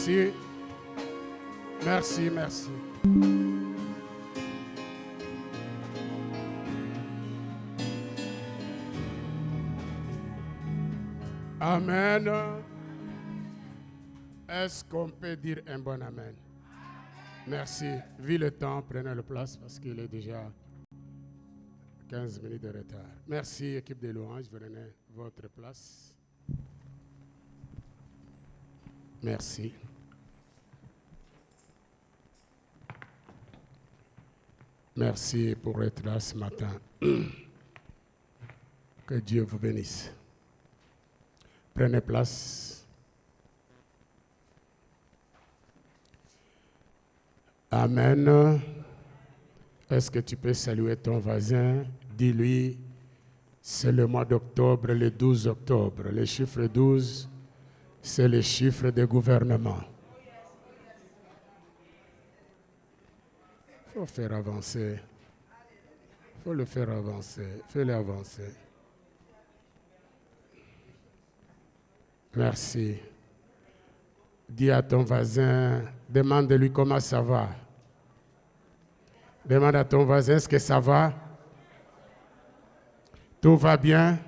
Merci. Merci, merci. Amen. Est-ce qu'on peut dire un bon amen? Merci. Vu le temps, prenez le place parce qu'il est déjà 15 minutes de retard. Merci, équipe de louanges. Prenez votre place. Merci. Merci pour être là ce matin. Que Dieu vous bénisse. Prenez place. Amen. Est-ce que tu peux saluer ton voisin? Dis-lui, c'est le mois d'octobre, le 12 octobre. Le chiffre 12, c'est le chiffre du gouvernement. Il faut faire avancer. Il faut le faire avancer. Fais-le avancer. Merci. Dis à ton voisin, demande-lui comment ça va. Demande à ton voisin, est-ce que ça va? Tout va bien?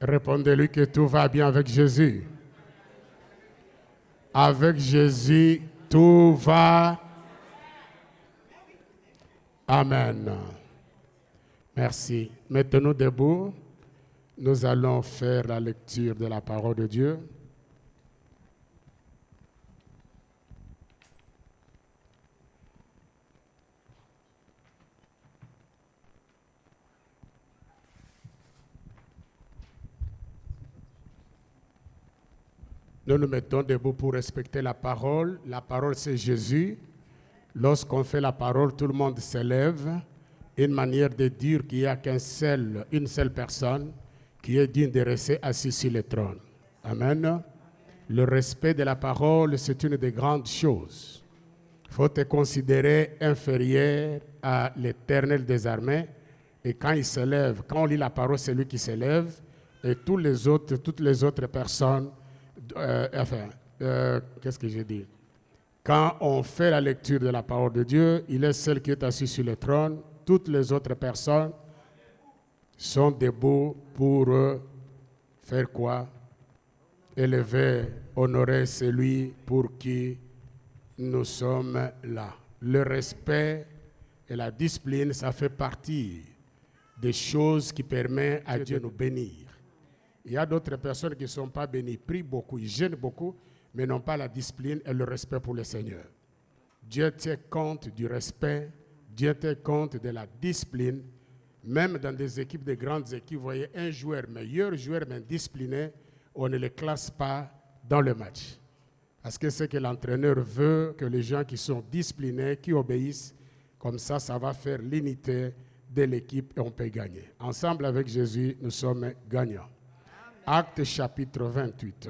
Répondez-lui que tout va bien avec Jésus. Avec Jésus, tout va. Amen. Merci. Mettons-nous debout. Nous allons faire la lecture de la parole de Dieu. Nous nous mettons debout pour respecter la parole. La parole, c'est Jésus. Lorsqu'on fait la parole, tout le monde s'élève. Une manière de dire qu'il n'y a une seule personne qui est digne de rester assis sur le trône. Amen. Le respect de la parole, c'est une des grandes choses. Il faut te considérer inférieur à l'Éternel des armées. Et quand il s'élève, quand on lit la parole, c'est lui qui s'élève. Et toutes les autres personnes, qu'est-ce que j'ai dit? Quand on fait la lecture de la parole de Dieu, il est seul qui est assis sur le trône. Toutes les autres personnes sont debout pour faire quoi? Élever, honorer celui pour qui nous sommes là. Le respect et la discipline, ça fait partie des choses qui permettent à Dieu de nous bénir. Il y a d'autres personnes qui ne sont pas bénies, prient beaucoup, ils gênent beaucoup, mais n'ont pas la discipline et le respect pour le Seigneur. Dieu tient compte du respect, Dieu tient compte de la discipline. Même dans des équipes, de grandes équipes, vous voyez un meilleur joueur, mais discipliné, on ne le classe pas dans le match. Parce que c'est que l'entraîneur veut que les gens qui sont disciplinés, qui obéissent, comme ça, ça va faire l'unité de l'équipe et on peut gagner. Ensemble avec Jésus, nous sommes gagnants. Actes chapitre 28.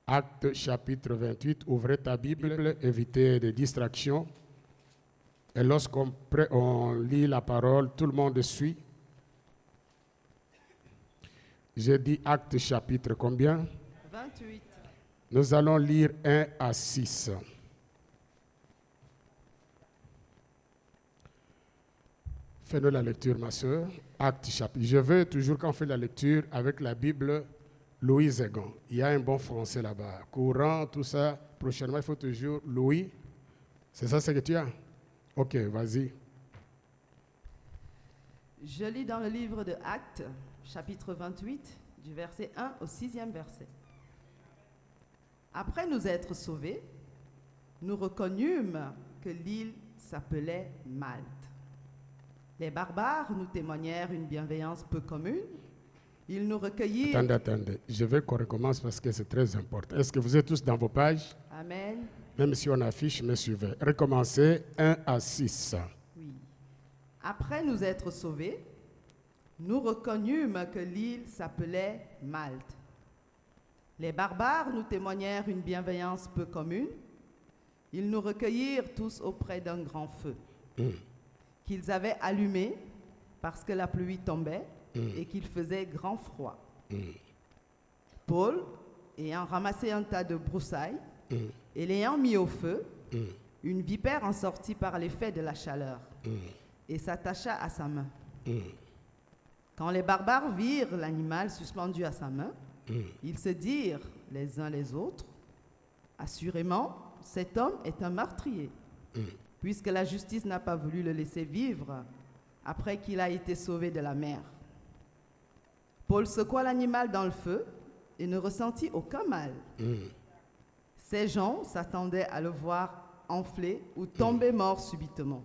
Actes chapitre 28, ouvrez ta Bible, évitez des distractions. Et lorsqu'on lit la parole, tout le monde suit. J'ai dit Actes chapitre combien? 28. Nous allons lire 1 à 6. Fais-nous la lecture, ma soeur. Actes chapitre. Je veux toujours qu'on fait la lecture avec la Bible Louis Egon. Il y a un bon français là-bas. Courant, tout ça. Prochainement, il faut toujours Louis. C'est ça ce que tu as? Ok, vas-y. Je lis dans le livre de Actes, chapitre 28, du verset 1 au 6e verset. Après nous être sauvés, nous reconnûmes que l'île s'appelait Malte. Les barbares nous témoignèrent une bienveillance peu commune. Ils nous recueillirent... Attendez. Je veux qu'on recommence parce que c'est très important. Est-ce que vous êtes tous dans vos pages? Amen. Même si on affiche, me suivez. Recommencez 1 à 6. Oui. Après nous être sauvés, nous reconnûmes que l'île s'appelait Malte. Les barbares nous témoignèrent une bienveillance peu commune. Ils nous recueillirent tous auprès d'un grand feu, qu'ils avaient allumé parce que la pluie tombait et qu'il faisait grand froid. Paul, ayant ramassé un tas de broussailles et l'ayant mis au feu, une vipère en sortit par l'effet de la chaleur et s'attacha à sa main. Quand les barbares virent l'animal suspendu à sa main, ils se dirent les uns les autres, « Assurément, cet homme est un meurtrier, puisque la justice n'a pas voulu le laisser vivre après qu'il a été sauvé de la mer. » Paul secoua l'animal dans le feu et ne ressentit aucun mal. Ces gens s'attendaient à le voir enfler ou tomber mort subitement.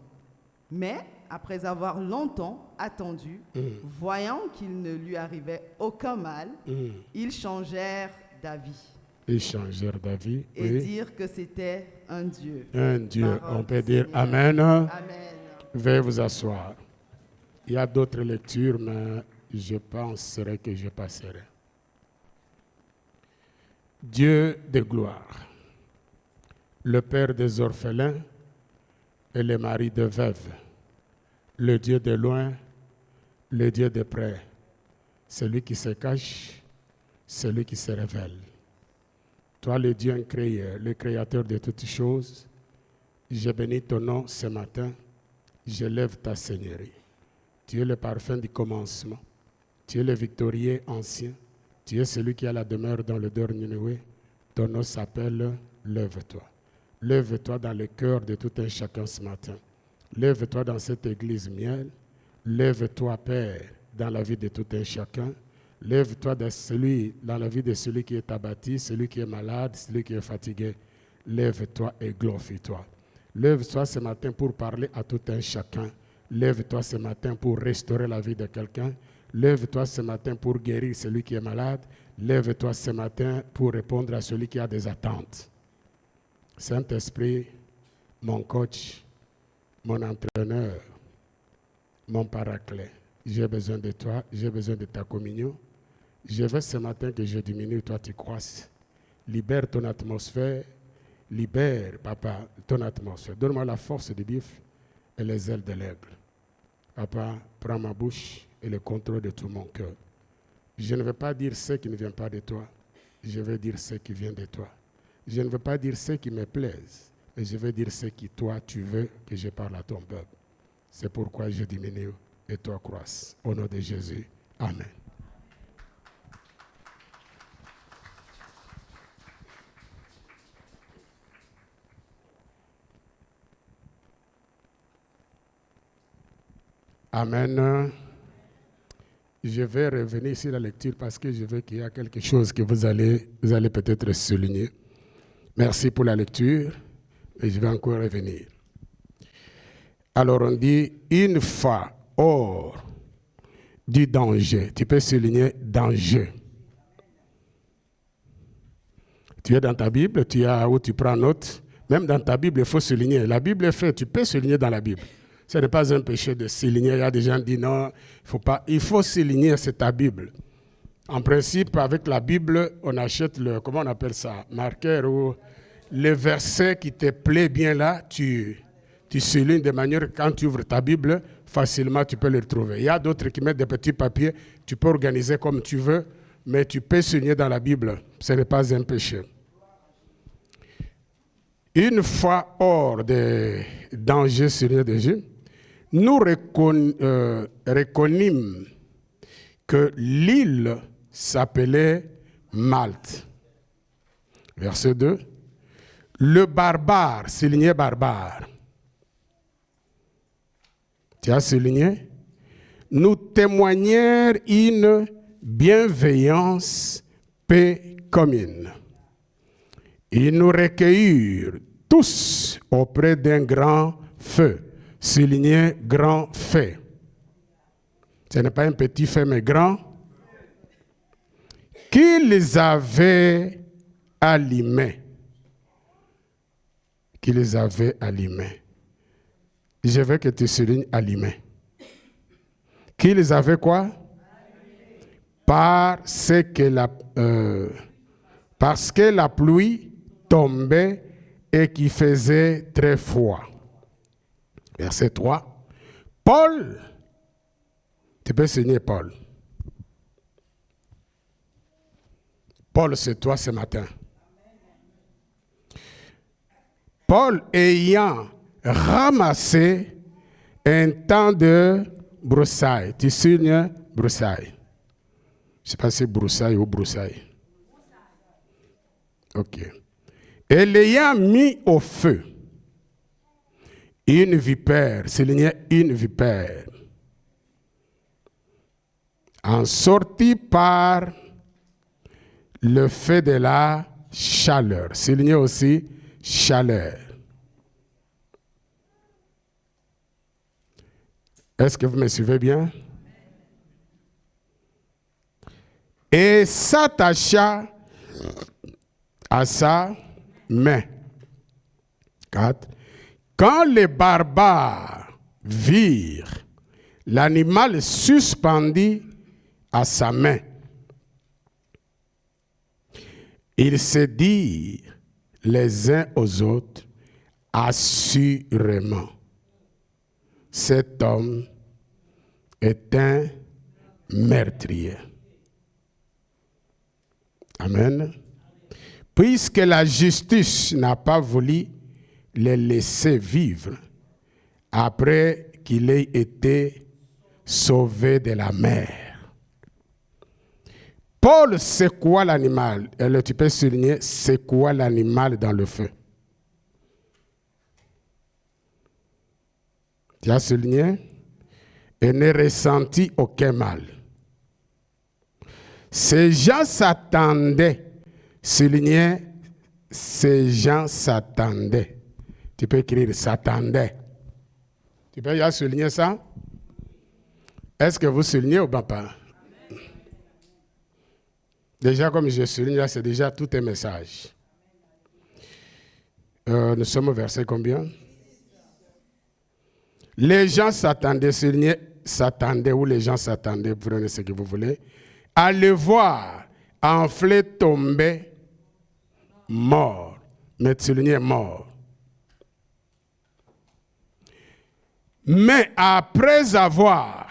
Mais, après avoir longtemps attendu, voyant qu'il ne lui arrivait aucun mal, ils changèrent d'avis. Ils changèrent d'avis. Et dirent que c'était un Dieu. Un Dieu. Parole On peut du dire Seigneur. Amen. Amen. Veuillez vous asseoir. Il y a d'autres lectures, mais je penserai que je passerai. Dieu de gloire, le Père des orphelins et le mari de veuves, le Dieu de loin, le Dieu de près, celui qui se cache, celui qui se révèle. Toi, le Dieu incréé, le Créateur de toutes choses, je bénis ton nom ce matin, je lève ta Seigneurie. Tu es le parfum du commencement, tu es le victorieux ancien, tu es celui qui a la demeure dans le dernier nuée. Ton nom s'appelle Lève-toi. Lève-toi dans le cœur de tout un chacun ce matin. Lève-toi dans cette église miel. Lève-toi, Père, dans la vie de tout un chacun. Lève-toi dans la vie de celui qui est abattu, celui qui est malade, celui qui est fatigué. Lève-toi et glorifie-toi. Lève-toi ce matin pour parler à tout un chacun. Lève-toi ce matin pour restaurer la vie de quelqu'un. Lève-toi ce matin pour guérir celui qui est malade. Lève-toi ce matin pour répondre à celui qui a des attentes. Saint-Esprit, mon coach, mon entraîneur, mon paraclet, j'ai besoin de toi, j'ai besoin de ta communion. Je veux ce matin que je diminue, toi tu croisses. Libère ton atmosphère, libère, papa, ton atmosphère. Donne-moi la force du bif et les ailes de l'aigle. Papa, prends ma bouche et le contrôle de tout mon cœur. Je ne veux pas dire ce qui ne vient pas de toi, je veux dire ce qui vient de toi. Je ne veux pas dire ce qui me plaise, mais je veux dire ce qui, toi, tu veux que je parle à ton peuple. C'est pourquoi je diminue et toi croisses. Au nom de Jésus. Amen. Amen. Je vais revenir sur la lecture parce que je veux qu'il y ait quelque chose que vous allez peut-être souligner. Merci pour la lecture et je vais encore revenir. Alors on dit, une fois hors du danger. Tu peux souligner danger. Tu es dans ta Bible, tu es où tu prends note. Même dans ta Bible, il faut souligner. La Bible est faite, tu peux souligner dans la Bible. Ce n'est pas un péché de souligner. Il y a des gens qui disent non, il faut souligner, c'est ta Bible. En principe, avec la Bible, on achète comment on appelle ça, marqueur ou le verset qui te plaît bien là, tu soulignes de manière que quand tu ouvres ta Bible, facilement tu peux le retrouver. Il y a d'autres qui mettent des petits papiers, tu peux organiser comme tu veux, mais tu peux souligner dans la Bible. Ce n'est pas un péché. Une fois hors des dangers sérieux de Dieu, nous reconnûmes que l'île s'appelait Malte. Verset 2. Le barbare, souligné barbare. Tu as souligné? Nous témoignèrent une bienveillance paix commune. Ils nous recueillirent tous auprès d'un grand feu. Souligné grand feu. Ce n'est pas un petit feu, mais grand. Qu'ils avaient allumé. Qu'ils avaient allumé. Je veux que tu soulignes allumé. Qu'ils avaient quoi? Parce que la pluie tombait et qu'il faisait très froid. Verset 3. Paul, tu peux signer Paul. Paul, c'est toi ce matin. Paul ayant ramassé un temps de broussailles. Tu signes broussailles. Je ne sais pas si c'est broussailles ou broussailles. Ok. Et l'ayant mis au feu, une vipère, soulignez une vipère, en sortit par le fait de la chaleur. Soulignez aussi chaleur. Est-ce que vous me suivez bien? Et s'attacha à sa main. 4. Quand les barbares virent l'animal suspendu à sa main, ils se dirent les uns aux autres, assurément, cet homme est un meurtrier. Amen. Puisque la justice n'a pas voulu les laisser vivre après qu'il ait été sauvé de la mer. Paul secoua l'animal. Et tu peux souligner, secoua l'animal dans le feu. Tu as souligné? Et ne ressentit aucun mal. Ces gens s'attendaient. Souligner, ces gens s'attendaient. Tu peux écrire s'attendaient. Tu peux y souligner ça? Est-ce que vous soulignez ou pas? Déjà, comme je souligne là, c'est déjà tout un message. Nous sommes au verset combien? Les gens s'attendaient, souligner, s'attendaient, ou les gens s'attendaient, prenez ce que vous voulez, à le voir enflé, tomber, mort. Mais souligner mort. Mais après avoir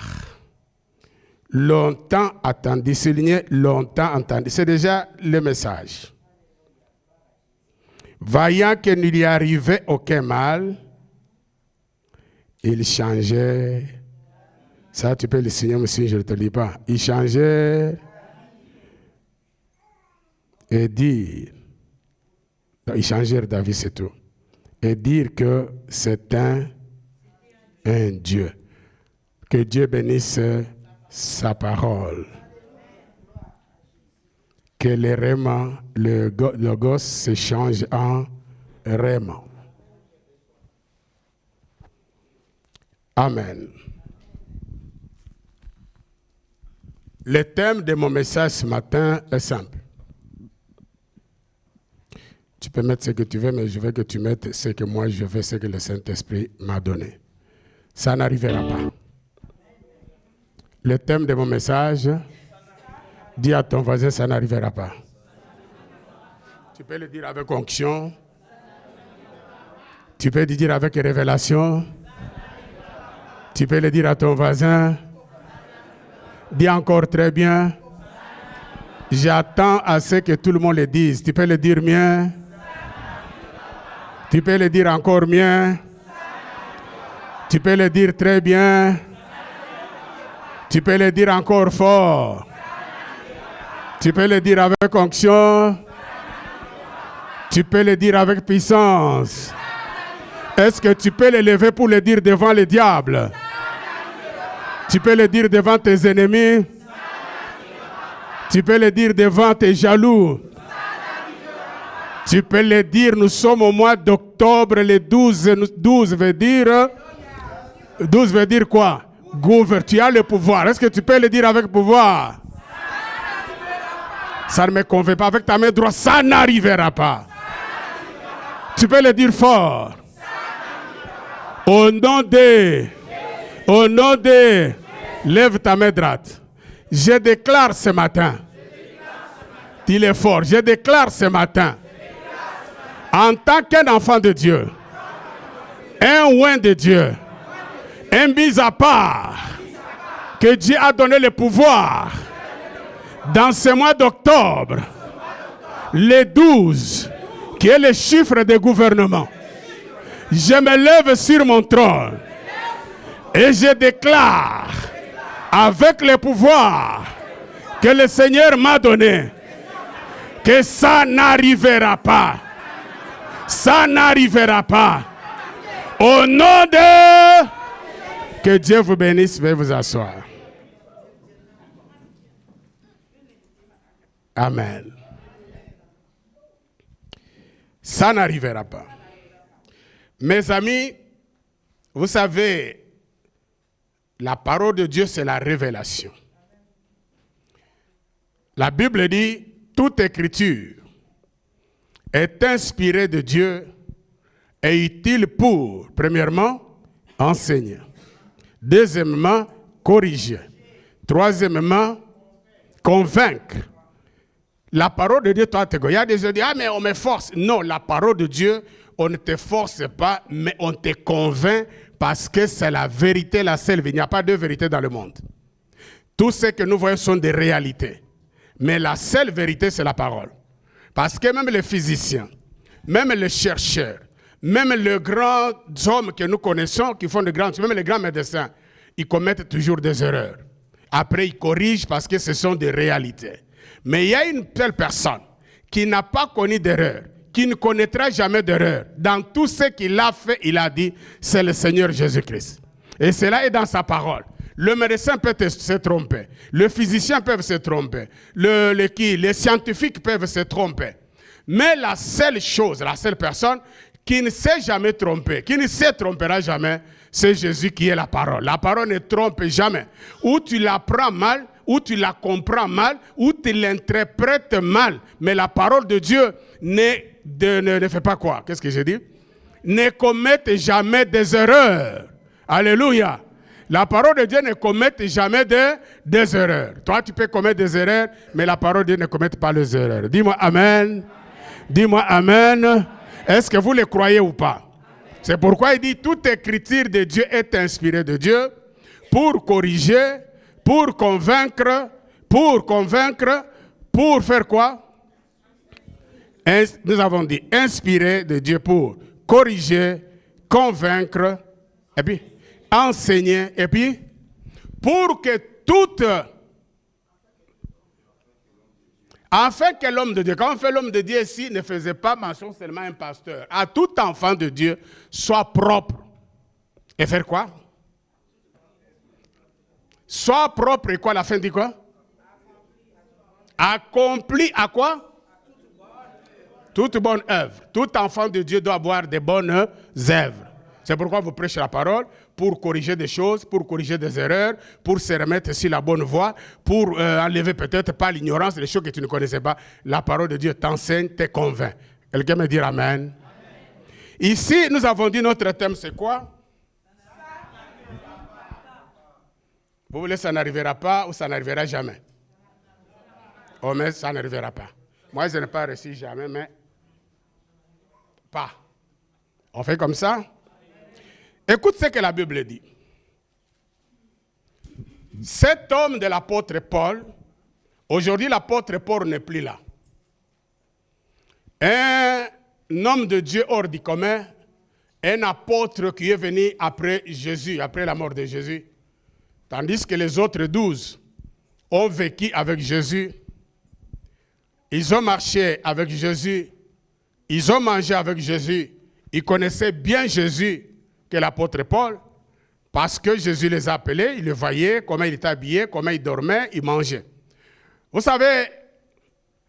longtemps attendu, souligner longtemps entendu, c'est déjà le message. Voyant qu'il ne lui arrivait aucun mal, il changeait. Ça, tu peux le signer, monsieur, je ne te lis pas. Il changeait et dire, il changeait d'avis, c'est tout. Et dire que c'est un Dieu. Que Dieu bénisse sa parole. Que les rémans, le logos se change en rémans. Amen. Le thème de mon message ce matin est simple. Tu peux mettre ce que tu veux, mais je veux que tu mettes ce que moi je veux, ce que le Saint-Esprit m'a donné. Ça n'arrivera pas. Le thème de mon message, dis à ton voisin, ça n'arrivera pas. Tu peux le dire avec onction. Tu peux le dire avec révélation. Tu peux le dire à ton voisin. Dis encore très bien. J'attends à ce que tout le monde le dise. Tu peux le dire mieux. Tu peux le dire encore mieux. Tu peux le dire très bien. Tu peux le dire encore fort. Tu peux le dire avec onction. Tu peux le dire avec puissance. Est-ce que tu peux le lever pour le dire devant le diable? Tu peux le dire devant tes ennemis. Tu peux le dire devant tes jaloux. Tu peux le dire, nous sommes au mois d'octobre, le 12. 12 veut dire quoi? Tu as le pouvoir. Est-ce que tu peux le dire avec pouvoir? Ça ne me convainc pas. Avec ta main droite, ça n'arrivera pas. Tu peux le dire fort. Au nom de, lève ta main droite. Je déclare ce matin. Dis-le fort. Je déclare ce matin. En tant qu'un enfant de Dieu, un oint de Dieu, un mis à part que Dieu a donné le pouvoir dans ce mois d'octobre, le 12, qui est le chiffre des gouvernements. Je me lève sur mon trône et je déclare avec le pouvoir que le Seigneur m'a donné que ça n'arrivera pas. Ça n'arrivera pas. Au nom de... Que Dieu vous bénisse. Veuillez vous asseoir. Amen. Ça n'arrivera pas. Mes amis, vous savez, la parole de Dieu, c'est la révélation. La Bible dit, toute écriture est inspirée de Dieu et utile pour, premièrement, enseigner. Deuxièmement, corriger. Troisièmement, convaincre. La parole de Dieu, toi, il y a des gens qui disent, ah, mais on me force. Non, la parole de Dieu, on ne te force pas, mais on te convainc parce que c'est la vérité, la seule. Il n'y a pas de vérité dans le monde. Tout ce que nous voyons sont des réalités. Mais la seule vérité, c'est la parole. Parce que même les physiciens, même les chercheurs, même les grands hommes que nous connaissons, qui font de grands, même les grands médecins, ils commettent toujours des erreurs. Après, ils corrigent parce que ce sont des réalités. Mais il y a une telle personne qui n'a pas connu d'erreur, qui ne connaîtra jamais d'erreur. Dans tout ce qu'il a fait, il a dit, c'est le Seigneur Jésus-Christ. Et cela est dans sa parole. Le médecin peut se tromper. Le physicien peut se tromper. Les scientifiques peuvent se tromper. Mais la seule chose, la seule personne qui ne s'est jamais trompée, qui ne se trompera jamais, c'est Jésus qui est la parole. La parole ne trompe jamais. Ou tu l'apprends mal, ou tu la comprends mal, ou tu l'interprètes mal. Mais la parole de Dieu ne fait pas quoi? Qu'est-ce que j'ai dit? Ne commet jamais des erreurs. Alléluia. La parole de Dieu ne commet jamais des erreurs. Toi, tu peux commettre des erreurs, mais la parole de Dieu ne commet pas les erreurs. Dis-moi Amen. Dis-moi Amen. Est-ce que vous le croyez ou pas? C'est pourquoi il dit, toute écriture de Dieu est inspirée de Dieu pour corriger, pour convaincre, pour faire quoi? Nous avons dit, inspiré de Dieu pour corriger, convaincre, et puis enseigner, et puis pour que toute... Afin que l'homme de Dieu, quand on fait l'homme de Dieu ici, ne faisait pas mention seulement à un pasteur, à tout enfant de Dieu, soit propre. Et faire quoi? Soit propre et quoi, la fin dit quoi? Accompli à quoi? Toute bonne œuvre. Tout enfant de Dieu doit avoir des bonnes œuvres. C'est pourquoi vous prêchez la parole, pour corriger des choses, pour corriger des erreurs, pour se remettre sur la bonne voie, pour enlever peut-être pas l'ignorance des choses que tu ne connaissais pas. La parole de Dieu t'enseigne, te convainc. Quelqu'un me dit Amen. Ici, nous avons dit notre thème, c'est quoi? Vous voulez ça n'arrivera pas ou ça n'arrivera jamais? Oh, mais ça n'arrivera pas. Moi, je n'ai pas reçu jamais, mais pas. On fait comme ça? Écoute ce que la Bible dit. Cet homme de l'apôtre Paul, aujourd'hui l'apôtre Paul n'est plus là. Un homme de Dieu hors du commun, un apôtre qui est venu après Jésus, après la mort de Jésus. Tandis que les autres 12 ont vécu avec Jésus. Ils ont marché avec Jésus. Ils ont mangé avec Jésus. Ils connaissaient bien Jésus que l'apôtre Paul, parce que Jésus les a appelés, ils le voyaient, comment il était habillé, comment il dormait, il mangeait. Vous savez,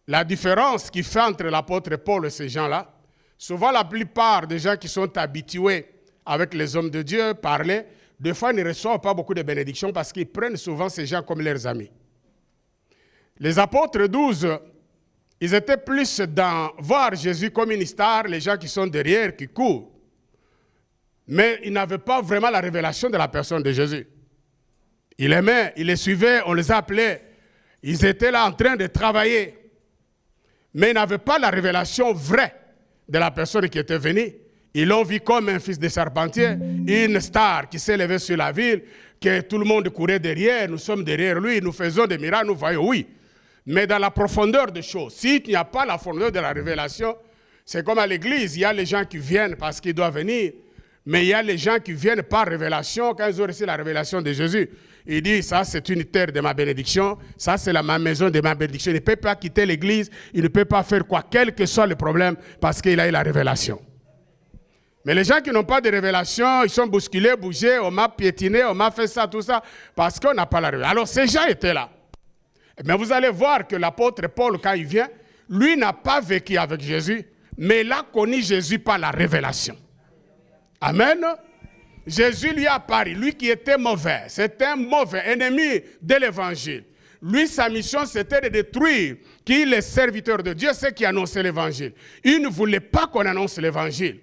la différence qu'il fait entre l'apôtre Paul et ces gens-là, souvent la plupart des gens qui sont habitués avec les hommes de Dieu parler, des fois ils ne reçoivent pas beaucoup de bénédictions parce qu'ils prennent souvent ces gens comme leurs amis. Les apôtres 12, ils étaient plus dans voir Jésus comme une star, les gens qui sont derrière, qui courent. Mais ils n'avaient pas vraiment la révélation de la personne de Jésus. Ils l'aimaient, ils les suivaient, on les appelait. Ils étaient là en train de travailler. Mais ils n'avaient pas la révélation vraie de la personne qui était venue. Ils l'ont vu comme un fils de charpentier, une star qui s'est levée sur la ville, que tout le monde courait derrière, nous sommes derrière lui, nous faisons des miracles, nous voyons, oui. Mais dans la profondeur des choses, s'il n'y a pas la profondeur de la révélation, c'est comme à l'église, il y a les gens qui viennent parce qu'ils doivent venir, mais il y a les gens qui viennent par révélation, quand ils ont reçu la révélation de Jésus. Il dit, ça c'est une terre de ma bénédiction, ça c'est ma maison de ma bénédiction. Il ne peut pas quitter l'église, il ne peut pas faire quoi, quel que soit le problème, parce qu'il a eu la révélation. Mais les gens qui n'ont pas de révélation, ils sont bousculés, bougés, on m'a piétiné, on m'a fait ça, tout ça, parce qu'on n'a pas la révélation. Alors ces gens étaient là. Mais vous allez voir que l'apôtre Paul, quand il vient, lui n'a pas vécu avec Jésus, mais il a connu Jésus par la révélation. Amen. Jésus lui a apparu, lui qui était mauvais, c'était un mauvais ennemi de l'évangile. Lui, sa mission, c'était de détruire qui les serviteurs de Dieu, ceux qui annonçaient l'évangile. Il ne voulait pas qu'on annonce l'évangile.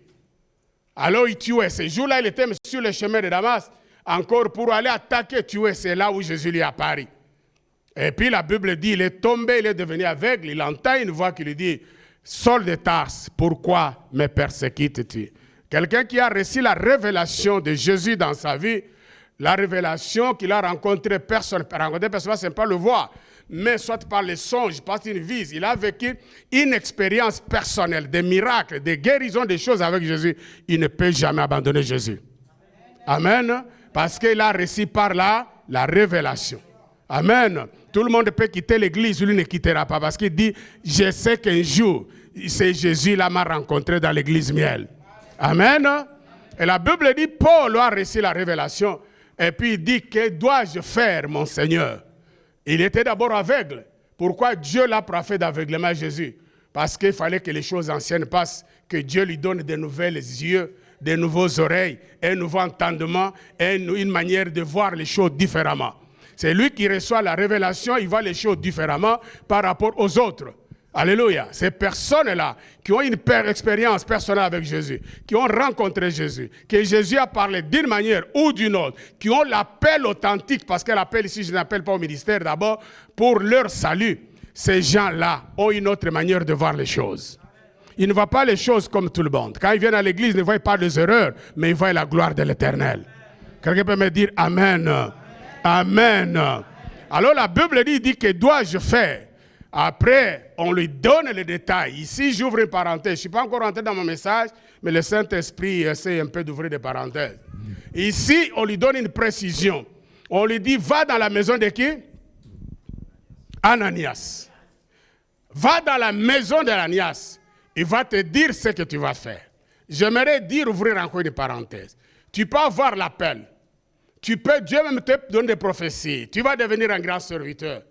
Alors il tuait. Ces jours-là, il était sur le chemin de Damas, encore pour aller attaquer, tuer. C'est là où Jésus lui est apparu. Et puis la Bible dit, il est tombé, il est devenu aveugle. Il entend une voix qui lui dit, Saul de Tarse, pourquoi me persécutes-tu? Quelqu'un qui a reçu la révélation de Jésus dans sa vie, la révélation qu'il a rencontré personne, c'est pas le voir, mais soit par les songes, par une vise, il a vécu une expérience personnelle, des miracles, des guérisons, des choses avec Jésus. Il ne peut jamais abandonner Jésus. Amen. Parce qu'il a reçu par là la révélation. Amen. Tout le monde peut quitter l'église, lui ne quittera pas parce qu'il dit, je sais qu'un jour, c'est Jésus là m'a rencontré dans l'église miel. Amen. Et la Bible dit, Paul a reçu la révélation. Et puis il dit, que dois-je faire, mon Seigneur? Il était d'abord aveugle. Pourquoi Dieu l'a fait d'aveuglement à Jésus? Parce qu'il fallait que les choses anciennes passent, que Dieu lui donne de nouvelles yeux, de nouveaux oreilles, un nouveau entendement, et une manière de voir les choses différemment. C'est lui qui reçoit la révélation, il voit les choses différemment par rapport aux autres. Alléluia. Ces personnes-là qui ont une expérience personnelle avec Jésus, qui ont rencontré Jésus, que Jésus a parlé d'une manière ou d'une autre, qui ont l'appel authentique, parce que l'appel ici, je n'appelle pas au ministère d'abord, pour leur salut. Ces gens-là ont une autre manière de voir les choses. Ils ne voient pas les choses comme tout le monde. Quand ils viennent à l'église, ils ne voient pas les erreurs, mais ils voient la gloire de l'Éternel. Quelqu'un peut me dire Amen. Amen. Alors la Bible dit que dois-je faire? Après, on lui donne les détails. Ici, j'ouvre une parenthèse. Je ne suis pas encore rentré dans mon message, mais le Saint-Esprit essaie un peu d'ouvrir des parenthèses. Ici, on lui donne une précision. On lui dit, va dans la maison de qui? Ananias. Va dans la maison d'Ananias. Il va te dire ce que tu vas faire. J'aimerais ouvrir encore une parenthèse. Tu peux avoir l'appel. Dieu même te donne des prophéties. Tu vas devenir un grand serviteur.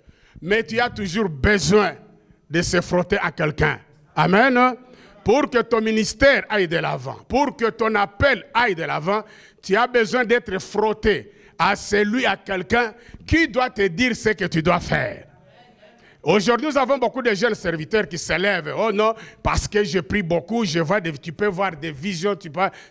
Mais tu as toujours besoin de se frotter à quelqu'un. Amen. Pour que ton ministère aille de l'avant, pour que ton appel aille de l'avant, tu as besoin d'être frotté à quelqu'un qui doit te dire ce que tu dois faire. Aujourd'hui, nous avons beaucoup de jeunes serviteurs qui s'élèvent. Oh non, parce que je prie beaucoup, tu peux voir des visions.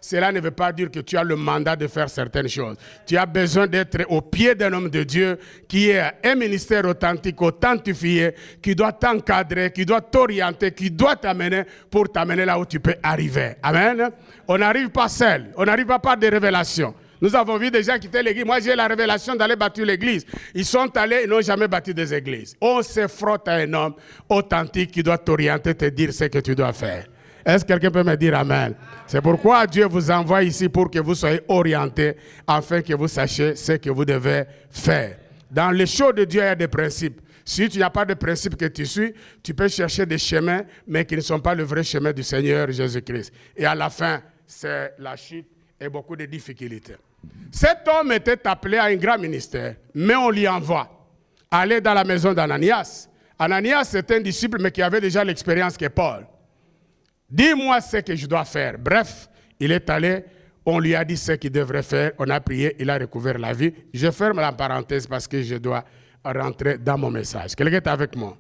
Cela ne veut pas dire que tu as le mandat de faire certaines choses. Tu as besoin d'être au pied d'un homme de Dieu qui est un ministère authentique, authentifié, qui doit t'encadrer, qui doit t'orienter, qui doit t'amener pour t'amener là où tu peux arriver. Amen. On n'arrive pas seul, on n'arrive pas par des révélations. Nous avons vu des gens quitter l'église. Moi, j'ai la révélation d'aller bâtir l'église. Ils sont allés, ils n'ont jamais bâti des églises. On se frotte à un homme authentique qui doit t'orienter, te dire ce que tu dois faire. Est-ce que quelqu'un peut me dire Amen? C'est pourquoi Dieu vous envoie ici pour que vous soyez orientés, afin que vous sachiez ce que vous devez faire. Dans les choses de Dieu, il y a des principes. Si tu n'as pas de principes que tu suis, tu peux chercher des chemins, mais qui ne sont pas le vrai chemin du Seigneur Jésus-Christ. Et à la fin, c'est la chute et beaucoup de difficultés. Cet homme était appelé à un grand ministère, mais on lui envoie aller dans la maison d'Ananias. Ananias, c'est un disciple, mais qui avait déjà l'expérience que Paul. Dis-moi ce que je dois faire. Bref, il est allé, on lui a dit ce qu'il devrait faire, on a prié, il a recouvert la vie. Je ferme la parenthèse parce que je dois rentrer dans mon message. Quelqu'un est avec moi?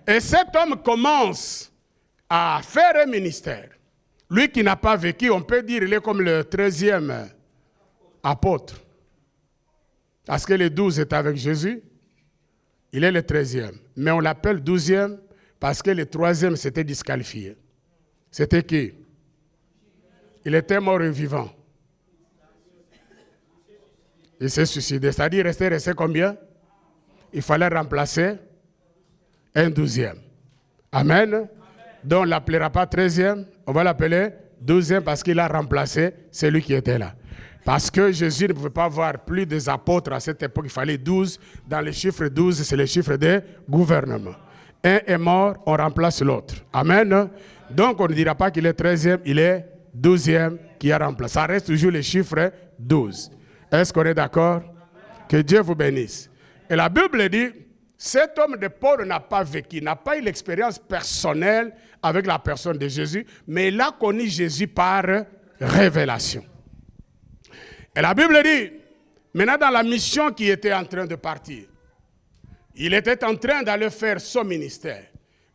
Amen. Et cet homme commence à faire un ministère. Lui qui n'a pas vécu, on peut dire, il est comme le 13e apôtre. Parce que les 12 étaient avec Jésus, il est le 13e. Mais on l'appelle 12e parce que le 3e s'était disqualifié. C'était qui? Il était mort et vivant. Il s'est suicidé. C'est-à-dire, il restait combien? Il fallait remplacer un 12e. Amen. Donc, on ne l'appellera pas 13e, on va l'appeler 12e parce qu'il a remplacé celui qui était là. Parce que Jésus ne pouvait pas avoir plus des apôtres à cette époque, il fallait 12. Dans les chiffres 12, c'est le chiffre des gouvernements. Un est mort, on remplace l'autre. Amen. Donc, on ne dira pas qu'il est 13e, il est 12e qui a remplacé. Ça reste toujours le chiffre 12. Est-ce qu'on est d'accord? Que Dieu vous bénisse. Et la Bible dit, cet homme de Paul n'a pas vécu, n'a pas eu l'expérience personnelle avec la personne de Jésus, mais il a connu Jésus par révélation. Et la Bible dit, maintenant dans la mission qui était en train de partir, il était en train d'aller faire son ministère.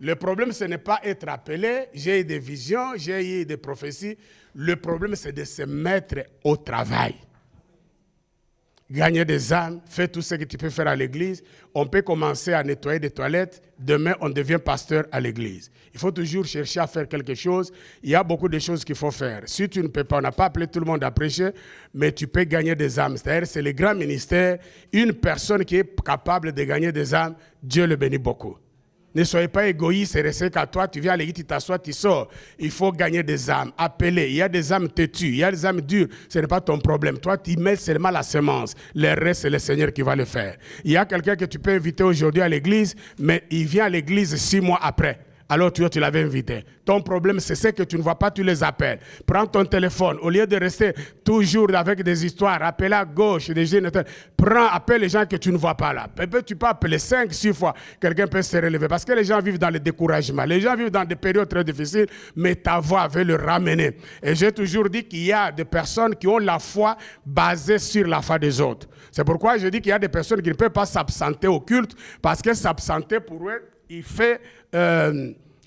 Le problème, ce n'est pas être appelé, j'ai eu des visions, j'ai eu des prophéties. Le problème, c'est de se mettre au travail. Gagner des âmes, fais tout ce que tu peux faire à l'église. On peut commencer à nettoyer des toilettes. Demain, on devient pasteur à l'église. Il faut toujours chercher à faire quelque chose. Il y a beaucoup de choses qu'il faut faire. Si tu ne peux pas, on n'a pas appelé tout le monde à prêcher, mais tu peux gagner des âmes. C'est-à-dire, c'est le grand ministère. Une personne qui est capable de gagner des âmes, Dieu le bénit beaucoup. Ne soyez pas égoïste et restez qu'à toi, tu viens à l'église, tu t'assois, tu sors. Il faut gagner des âmes, appeler. Il y a des âmes têtues, il y a des âmes dures, ce n'est pas ton problème. Toi, tu mets seulement la semence. Le reste, c'est le Seigneur qui va le faire. Il y a quelqu'un que tu peux inviter aujourd'hui à l'église, mais il vient à l'église 6 mois après. Alors tu l'avais invité. Ton problème, c'est ce que tu ne vois pas, tu les appelles. Prends ton téléphone. Au lieu de rester toujours avec des histoires, appelle à gauche, des jeunes, appelle les gens que tu ne vois pas là. Tu peux appeler 5, 6 fois. Quelqu'un peut se relever. Parce que les gens vivent dans le découragement. Les gens vivent dans des périodes très difficiles, mais ta voix veut le ramener. Et j'ai toujours dit qu'il y a des personnes qui ont la foi basée sur la foi des autres. C'est pourquoi je dis qu'il y a des personnes qui ne peuvent pas s'absenter au culte, parce que s'absenter pour eux,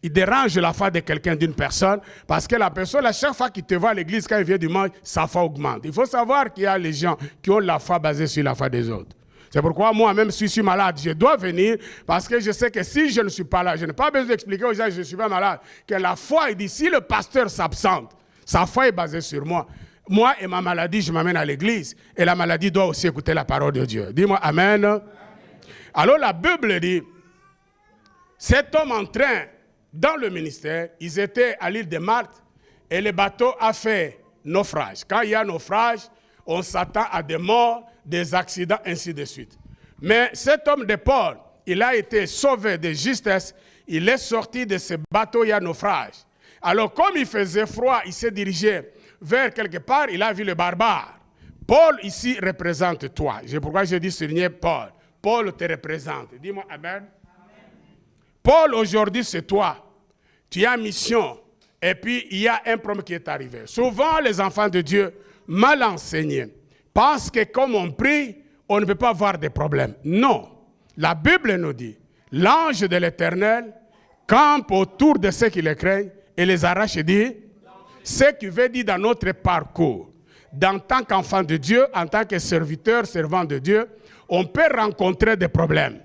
il dérange la foi de quelqu'un, d'une personne, parce que la personne, à chaque fois qu'il te voit à l'église, quand il vient dimanche, sa foi augmente. Il faut savoir qu'il y a les gens qui ont la foi basée sur la foi des autres. C'est pourquoi moi-même, si je suis malade, je dois venir, parce que je sais que si je ne suis pas là, je n'ai pas besoin d'expliquer aux gens que je ne suis pas malade, que la foi, il dit, si le pasteur s'absente, sa foi est basée sur moi. Moi et ma maladie, je m'amène à l'église, et la maladie doit aussi écouter la parole de Dieu. Dis-moi Amen. Amen. Alors la Bible dit, cet homme en train, dans le ministère, ils étaient à l'île de Malte et le bateau a fait naufrage. Quand il y a naufrage, on s'attend à des morts, des accidents, ainsi de suite. Mais cet homme de Paul, il a été sauvé de justesse, il est sorti de ce bateau, il y a naufrage. Alors comme il faisait froid, il s'est dirigé vers quelque part, il a vu le barbare. Paul ici représente toi. C'est pourquoi je dis souligner Paul. Paul te représente. Dis-moi Amen. Paul, aujourd'hui, c'est toi. Tu as mission. Et puis, il y a un problème qui est arrivé. Souvent, les enfants de Dieu, mal enseignés, pensent que comme on prie, on ne peut pas avoir de problèmes. Non. La Bible nous dit, l'ange de l'Éternel campe autour de ceux qui les craignent et les arrache et dit, ce qui veut dire dans notre parcours, en tant qu'enfant de Dieu, en tant que serviteur, servant de Dieu, on peut rencontrer des problèmes.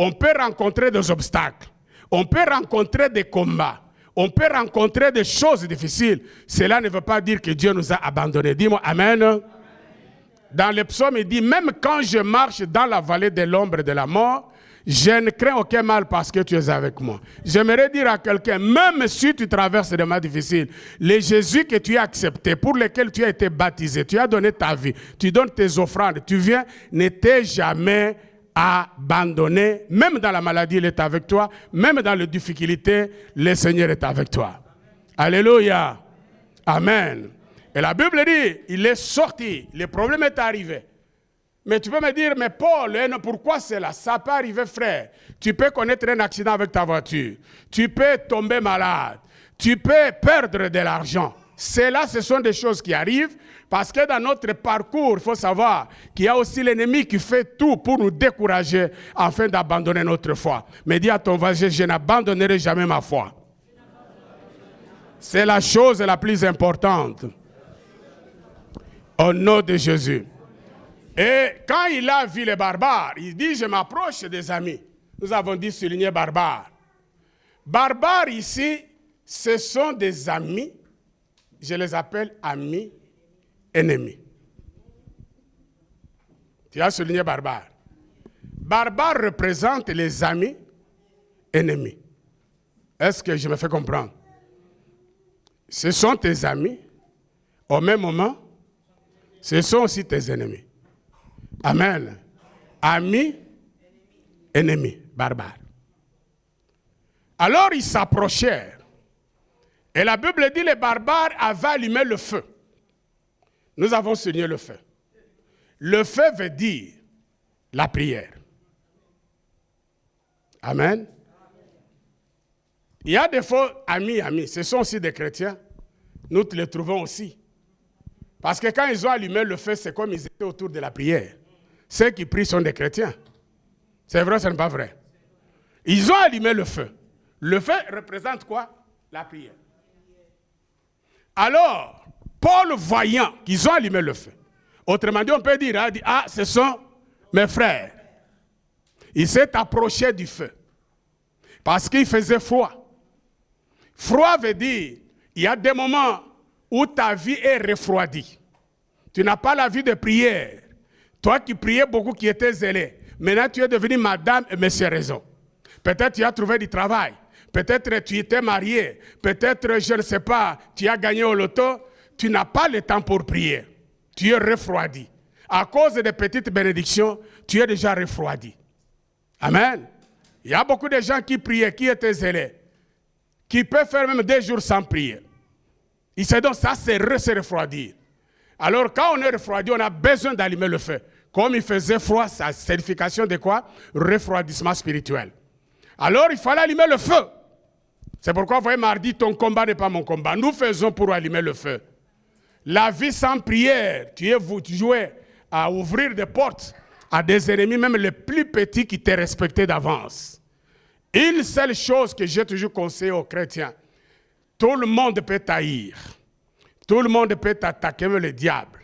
On peut rencontrer des obstacles. On peut rencontrer des combats. On peut rencontrer des choses difficiles. Cela ne veut pas dire que Dieu nous a abandonnés. Dis-moi Amen. Amen. Dans le psaume, il dit, même quand je marche dans la vallée de l'ombre de la mort, je ne crains aucun mal parce que tu es avec moi. J'aimerais dire à quelqu'un, même si tu traverses des moments difficiles, le Jésus que tu as accepté, pour lequel tu as été baptisé, tu as donné ta vie, tu donnes tes offrandes, tu viens, ne t'es jamais abandonné. Même dans la maladie, il est avec toi. Même dans les difficultés, le Seigneur est avec toi. Alléluia. Amen. Et la Bible dit, il est sorti, le problème est arrivé. Mais tu peux me dire, mais Paul, pourquoi c'est là? Ça peut arriver, frère. Tu peux connaître un accident avec ta voiture. Tu peux tomber malade. Tu peux perdre de l'argent. Cela, ce sont des choses qui arrivent parce que dans notre parcours, il faut savoir qu'il y a aussi l'ennemi qui fait tout pour nous décourager afin d'abandonner notre foi. Mais dis à ton voisin, je n'abandonnerai jamais ma foi. C'est la chose la plus importante. Au nom de Jésus. Et quand il a vu les barbares, il dit, je m'approche des amis. Nous avons dit souligner barbares. Barbares ici, ce sont des amis je les appelle amis, ennemis. Tu as souligné barbare. Barbare représente les amis, ennemis. Est-ce que je me fais comprendre? Ce sont tes amis. Au même moment, ce sont aussi tes ennemis. Amen. Amis, ennemis, barbares. Alors ils s'approchèrent. Et la Bible dit les barbares avaient allumé le feu. Nous avons souligné le feu. Le feu veut dire la prière. Amen. Il y a des faux amis, ce sont aussi des chrétiens. Nous les trouvons aussi. Parce que quand ils ont allumé le feu, c'est comme ils étaient autour de la prière. Ceux qui prient sont des chrétiens. C'est vrai, ce n'est pas vrai. Ils ont allumé le feu. Le feu représente quoi? La prière. Alors, Paul voyant qu'ils ont allumé le feu, autrement dit, on peut dire, ah, ce sont mes frères. Il s'est approché du feu. Parce qu'il faisait froid. Froid veut dire, il y a des moments où ta vie est refroidie. Tu n'as pas la vie de prière. Toi qui priais beaucoup, qui étais zélé. Maintenant, tu es devenu madame et monsieur raison. Peut-être tu as trouvé du travail. Peut-être tu étais marié. Peut-être, je ne sais pas, tu as gagné au loto. Tu n'as pas le temps pour prier. Tu es refroidi. À cause des petites bénédictions, tu es déjà refroidi. Amen. Il y a beaucoup de gens qui priaient, qui étaient zélés, qui peuvent faire même 2 jours sans prier. Ils se disent, ça c'est refroidir. Alors quand on est refroidi, on a besoin d'allumer le feu. Comme il faisait froid, sa signification de quoi? Refroidissement spirituel. Alors il fallait allumer le feu. C'est pourquoi vous voyez mardi, ton combat n'est pas mon combat. Nous faisons pour allumer le feu. La vie sans prière, tu jouais à ouvrir des portes à des ennemis, même les plus petits qui te respectaient d'avance. Une seule chose que j'ai toujours conseillé aux chrétiens, tout le monde peut t'haïr, tout le monde peut t'attaquer, même le diable.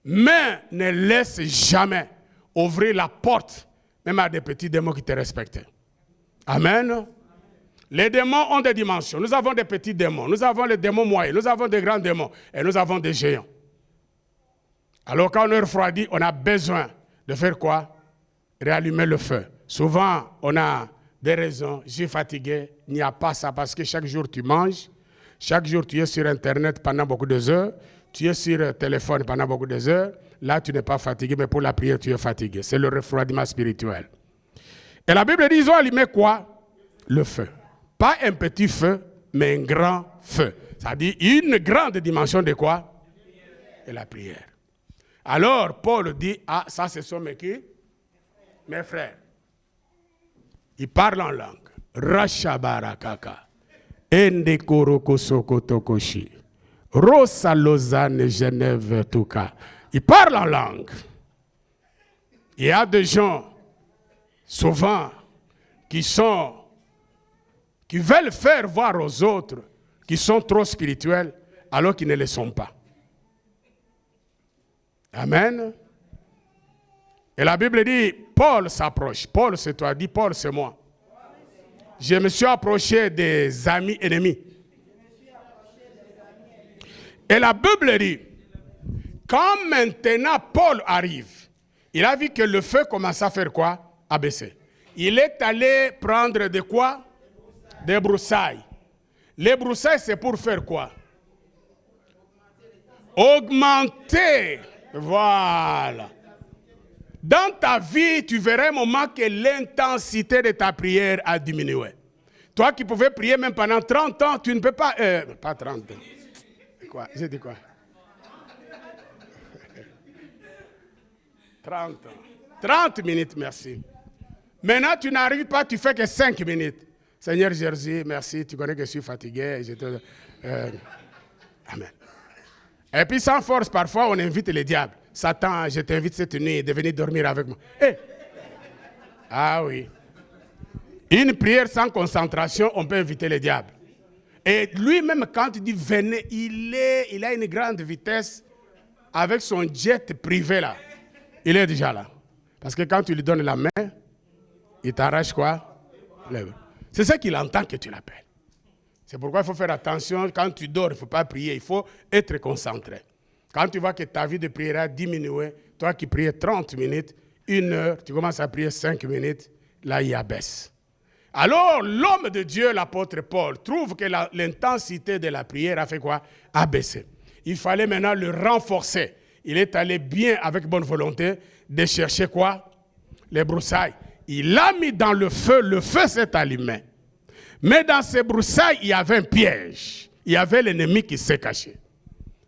Mais ne laisse jamais ouvrir la porte, même à des petits démons qui te respectaient. Amen. Les démons ont des dimensions. Nous avons des petits démons, nous avons les démons moyens, nous avons des grands démons et nous avons des géants. Alors quand on est refroidi, on a besoin de faire quoi? Réallumer le feu. Souvent, on a des raisons. Je suis fatigué. Il n'y a pas ça parce que chaque jour tu manges. Chaque jour tu es sur Internet pendant beaucoup d'heures. Tu es sur le téléphone pendant beaucoup d'heures. Là, tu n'es pas fatigué, mais pour la prière, tu es fatigué. C'est le refroidissement spirituel. Et la Bible dit, ils ont allumé quoi? Le feu. Pas un petit feu, mais un grand feu. C'est-à-dire une grande dimension de quoi? De la prière. Alors, Paul dit, ah, ça, ce sont mes qui? Mes frères. Ils parlent en langue. Rachabarakaka. Endekorokosoko-tokoshi. Rosa Lausanne Genève Touka. Ils parlent en langue. Il y a des gens, souvent, qui veulent faire voir aux autres qui sont trop spirituels, alors qu'ils ne le sont pas. Amen. Et la Bible dit, Paul s'approche. Paul, c'est toi. Dis, Paul, c'est moi. Je me suis approché des amis ennemis. Et la Bible dit, quand maintenant Paul arrive, il a vu que le feu commence à faire quoi? À baisser. Il est allé prendre de quoi? Des broussailles. Les broussailles, c'est pour faire quoi? Augmenter. Voilà. Dans ta vie, tu verras un moment que l'intensité de ta prière a diminué. Toi qui pouvais prier même pendant 30 ans, tu ne peux pas... pas 30 ans. Quoi? J'ai dit quoi? 30 ans. 30 minutes, merci. Maintenant, tu n'arrives pas, tu fais que 5 minutes. Seigneur Jésus, merci, tu connais que je suis fatigué. Amen. Et puis sans force, parfois, on invite les diables. Satan, je t'invite cette nuit de venir dormir avec moi. Hey. Ah oui. Une prière sans concentration, on peut inviter les diables. Et lui-même, quand il dit venez, il a une grande vitesse avec son jet privé là. Il est déjà là. Parce que quand tu lui donnes la main, il t'arrache quoi? C'est ça qu'il entend que tu l'appelles. C'est pourquoi il faut faire attention. Quand tu dors, il ne faut pas prier. Il faut être concentré. Quand tu vois que ta vie de prière a diminué, toi qui priais 30 minutes, 1 heure, tu commences à prier 5 minutes, là, il abaisse. Alors, l'homme de Dieu, l'apôtre Paul, trouve que l'intensité de la prière a fait quoi? A baissé. Il fallait maintenant le renforcer. Il est allé bien, avec bonne volonté, de chercher quoi? Les broussailles. Il l'a mis dans le feu s'est allumé. Mais dans ces broussailles, il y avait un piège. Il y avait l'ennemi qui s'est caché.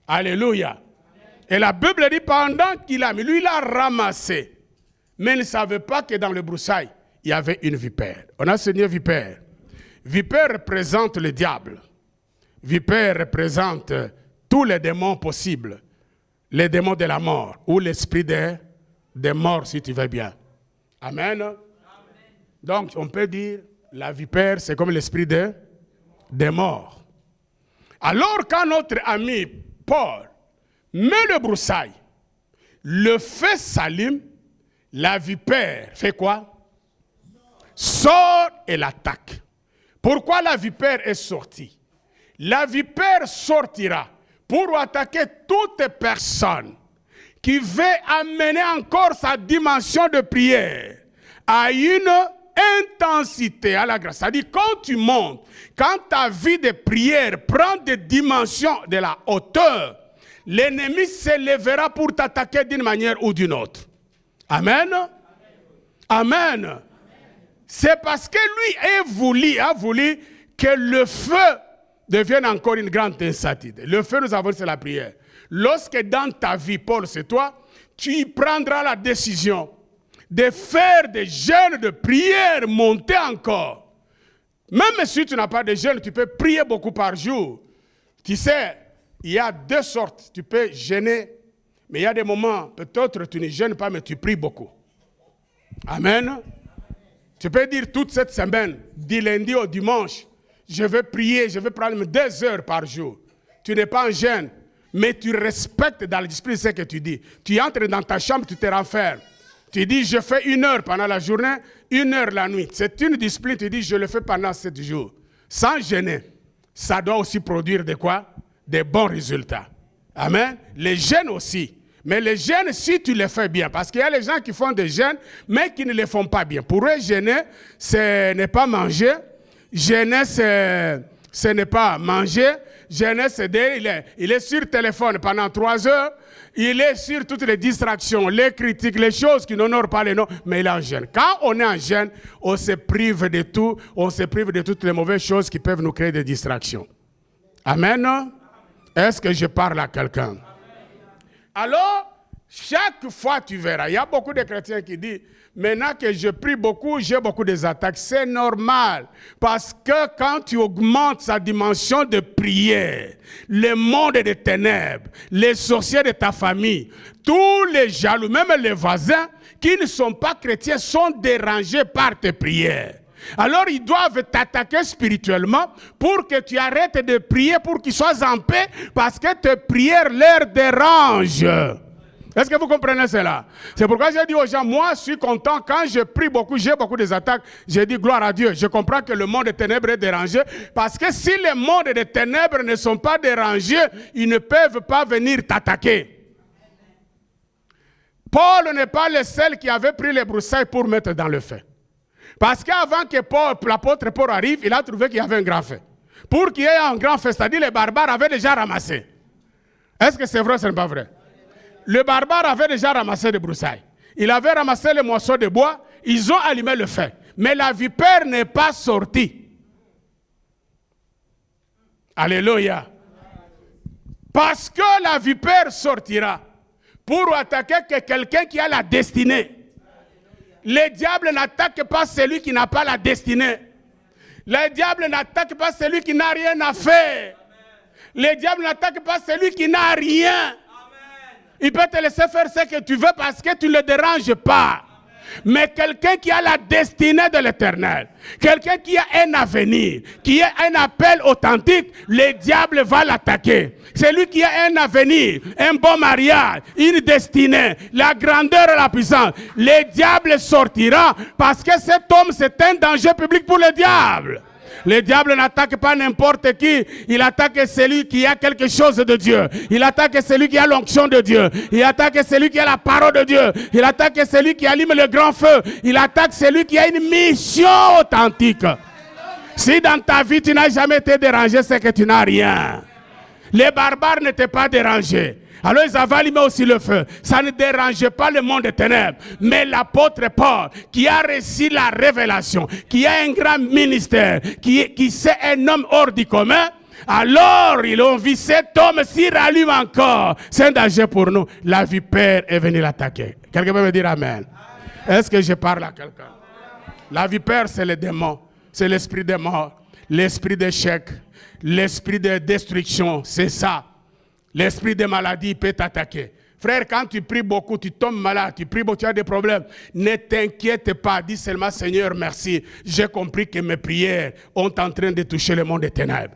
Alléluia. Et la Bible dit, pendant qu'il a mis, lui, il a ramassé. Mais il ne savait pas que dans le broussailles, il y avait une vipère. On a enseigné vipère. Vipère représente le diable. Vipère représente tous les démons possibles. Les démons de la mort ou l'esprit des morts, si tu veux bien. Amen. Amen. Donc, on peut dire, la vipère, c'est comme l'esprit des morts. Alors, quand notre ami Paul met le broussaille, le feu s'allume, la vipère fait quoi? Sort et l'attaque. Pourquoi la vipère est sortie? La vipère sortira pour attaquer toute personne qui veut amener encore sa dimension de prière à une intensité à la grâce. C'est-à-dire, quand tu montes, quand ta vie de prière prend des dimensions de la hauteur, l'ennemi s'élèvera pour t'attaquer d'une manière ou d'une autre. Amen. Amen. Amen. C'est parce que lui a voulu que le feu devienne encore une grande intensité. Le feu, nous avons, c'est la prière. Lorsque dans ta vie, Paul, c'est toi, tu prendras la décision de faire des jeûnes de prière monter encore. Même si tu n'as pas de jeûne, tu peux prier beaucoup par jour. Tu sais, il y a 2 sortes. Tu peux jeûner, mais il y a des moments, peut-être tu ne jeûnes pas, mais tu pries beaucoup. Amen. Tu peux dire toute cette semaine, du lundi au dimanche, je vais prier, je vais prendre 2 heures par jour. Tu n'es pas en jeûne, mais tu respectes dans l'esprit ce que tu dis. Tu entres dans ta chambre, tu te renfermes. Tu dis, je fais 1 heure pendant la journée, 1 heure la nuit. C'est une discipline, tu dis, je le fais pendant 7 jours. Sans jeûner, ça doit aussi produire de quoi? Des bons résultats. Amen. Les jeûnes aussi. Mais les jeûnes, si tu les fais bien, parce qu'il y a les gens qui font des jeûnes, mais qui ne les font pas bien. Pour eux, jeûner, ce n'est pas manger. Jeûner, ce n'est pas manger. Jeûner, c'est il est sur le téléphone pendant 3 heures. Il est sur toutes les distractions, les critiques, les choses qui n'honorent pas les noms, mais il est en jeûne. Quand on est en jeûne, on se prive de tout, on se prive de toutes les mauvaises choses qui peuvent nous créer des distractions. Amen. Est-ce que je parle à quelqu'un? Alors, chaque fois tu verras, il y a beaucoup de chrétiens qui disent, maintenant que je prie beaucoup, j'ai beaucoup d'attaques. C'est normal, parce que quand tu augmentes sa dimension de prière, le monde des ténèbres, les sorciers de ta famille, tous les jaloux, même les voisins qui ne sont pas chrétiens sont dérangés par tes prières. Alors ils doivent t'attaquer spirituellement pour que tu arrêtes de prier, pour qu'ils soient en paix, parce que tes prières leur dérangent. Est-ce que vous comprenez cela? C'est pourquoi j'ai dit aux gens, moi je suis content quand je prie beaucoup, j'ai beaucoup d'attaques. J'ai dit gloire à Dieu. Je comprends que le monde des ténèbres est dérangé, parce que si les mondes des ténèbres ne sont pas dérangés, ils ne peuvent pas venir t'attaquer. Paul n'est pas le seul qui avait pris les broussailles pour mettre dans le feu. Parce qu'avant que l'apôtre Paul arrive, il a trouvé qu'il y avait un grand feu. Pour qu'il y ait un grand feu, c'est-à-dire les barbares avaient déjà ramassé. Est-ce que c'est vrai ou ce n'est pas vrai? Le barbare avait déjà ramassé des broussailles. Il avait ramassé les morceaux de bois, ils ont allumé le feu. Mais la vipère n'est pas sortie. Alléluia. Parce que la vipère sortira pour attaquer quelqu'un qui a la destinée. Le diable n'attaque pas celui qui n'a pas la destinée. Le diable n'attaque pas celui qui n'a rien à faire. Le diable n'attaque pas celui qui n'a rien. Il peut te laisser faire ce que tu veux parce que tu ne le déranges pas. Mais quelqu'un qui a la destinée de l'Éternel, quelqu'un qui a un avenir, qui a un appel authentique, le diable va l'attaquer. Celui qui a un avenir, un bon mariage, une destinée, la grandeur et la puissance, le diable sortira parce que cet homme c'est un danger public pour le diable. Le diable n'attaque pas n'importe qui. Il attaque celui qui a quelque chose de Dieu. Il attaque celui qui a l'onction de Dieu. Il attaque celui qui a la parole de Dieu. Il attaque celui qui allume le grand feu. Il attaque celui qui a une mission authentique. Si dans ta vie tu n'as jamais été dérangé, c'est que tu n'as rien. Les barbares n'étaient pas dérangés. Alors ils avaient allumé aussi le feu. Ça ne dérangeait pas le monde des ténèbres. Mais l'apôtre Paul, qui a reçu la révélation, qui a un grand ministère, qui c'est un homme hors du commun, alors ils ont vu cet homme s'y rallume encore. C'est un danger pour nous. La vipère est venue l'attaquer. Quelqu'un peut me dire amen? Est-ce que je parle à quelqu'un? La vipère, c'est le démon. C'est l'esprit de mort, l'esprit d'échec, l'esprit de destruction. C'est ça. L'esprit de maladie peut t'attaquer. Frère, quand tu pries beaucoup, tu tombes malade, tu pries beaucoup, tu as des problèmes. Ne t'inquiète pas, dis seulement Seigneur, merci. J'ai compris que mes prières sont en train de toucher le monde des ténèbres.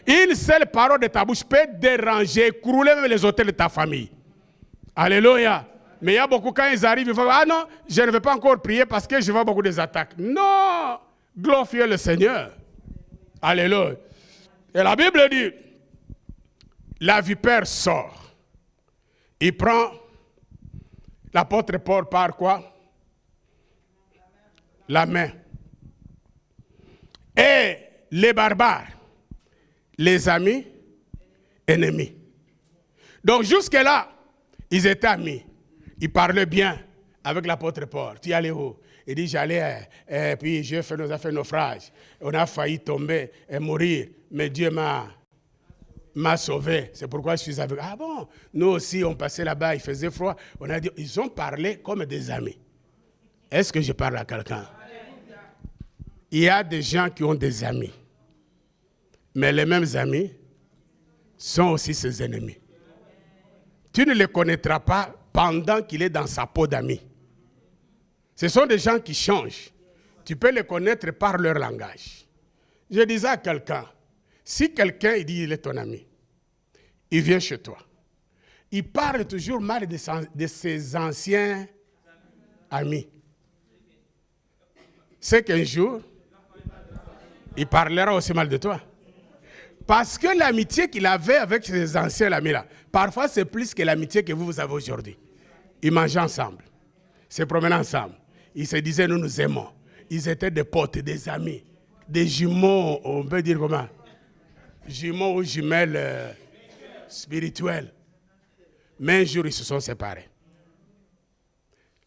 Une seule parole de ta bouche peut déranger, crouler même les hôtels de ta famille. Alléluia. Mais il y a beaucoup, quand ils arrivent, ils vont dire, ah non, je ne vais pas encore prier parce que je vois beaucoup des attaques. Non, glorifiez le Seigneur. Alléluia. Et la Bible dit, la vipère sort. Il prend, l'apôtre Paul par quoi? La main. Et les barbares, les amis, ennemis. Donc jusque-là, ils étaient amis. Ils parlaient bien avec l'apôtre Paul. Tu allais où? Il dit, j'allais, puis j'ai fait nos affaires naufrage. On a failli tomber et mourir, mais Dieu m'a sauvé. C'est pourquoi je suis avec. Ah bon? Nous aussi, on passait là-bas, il faisait froid. On a dit, ils ont parlé comme des amis. Est-ce que je parle à quelqu'un? Il y a des gens qui ont des amis. Mais les mêmes amis sont aussi ses ennemis. Tu ne les connaîtras pas pendant qu'il est dans sa peau d'amis. Ce sont des gens qui changent. Tu peux les connaître par leur langage. Je disais à quelqu'un, si quelqu'un il dit il est ton ami, il vient chez toi, il parle toujours mal de ses anciens amis. C'est qu'un jour, il parlera aussi mal de toi. Parce que l'amitié qu'il avait avec ses anciens amis-là, parfois c'est plus que l'amitié que vous avez aujourd'hui. Ils mangeaient ensemble, se promenaient ensemble, ils se disaient nous nous aimons. Ils étaient des potes, des amis, des jumeaux, on peut dire comment? Jumeaux ou jumelles spirituelles. Mais un jour, ils se sont séparés.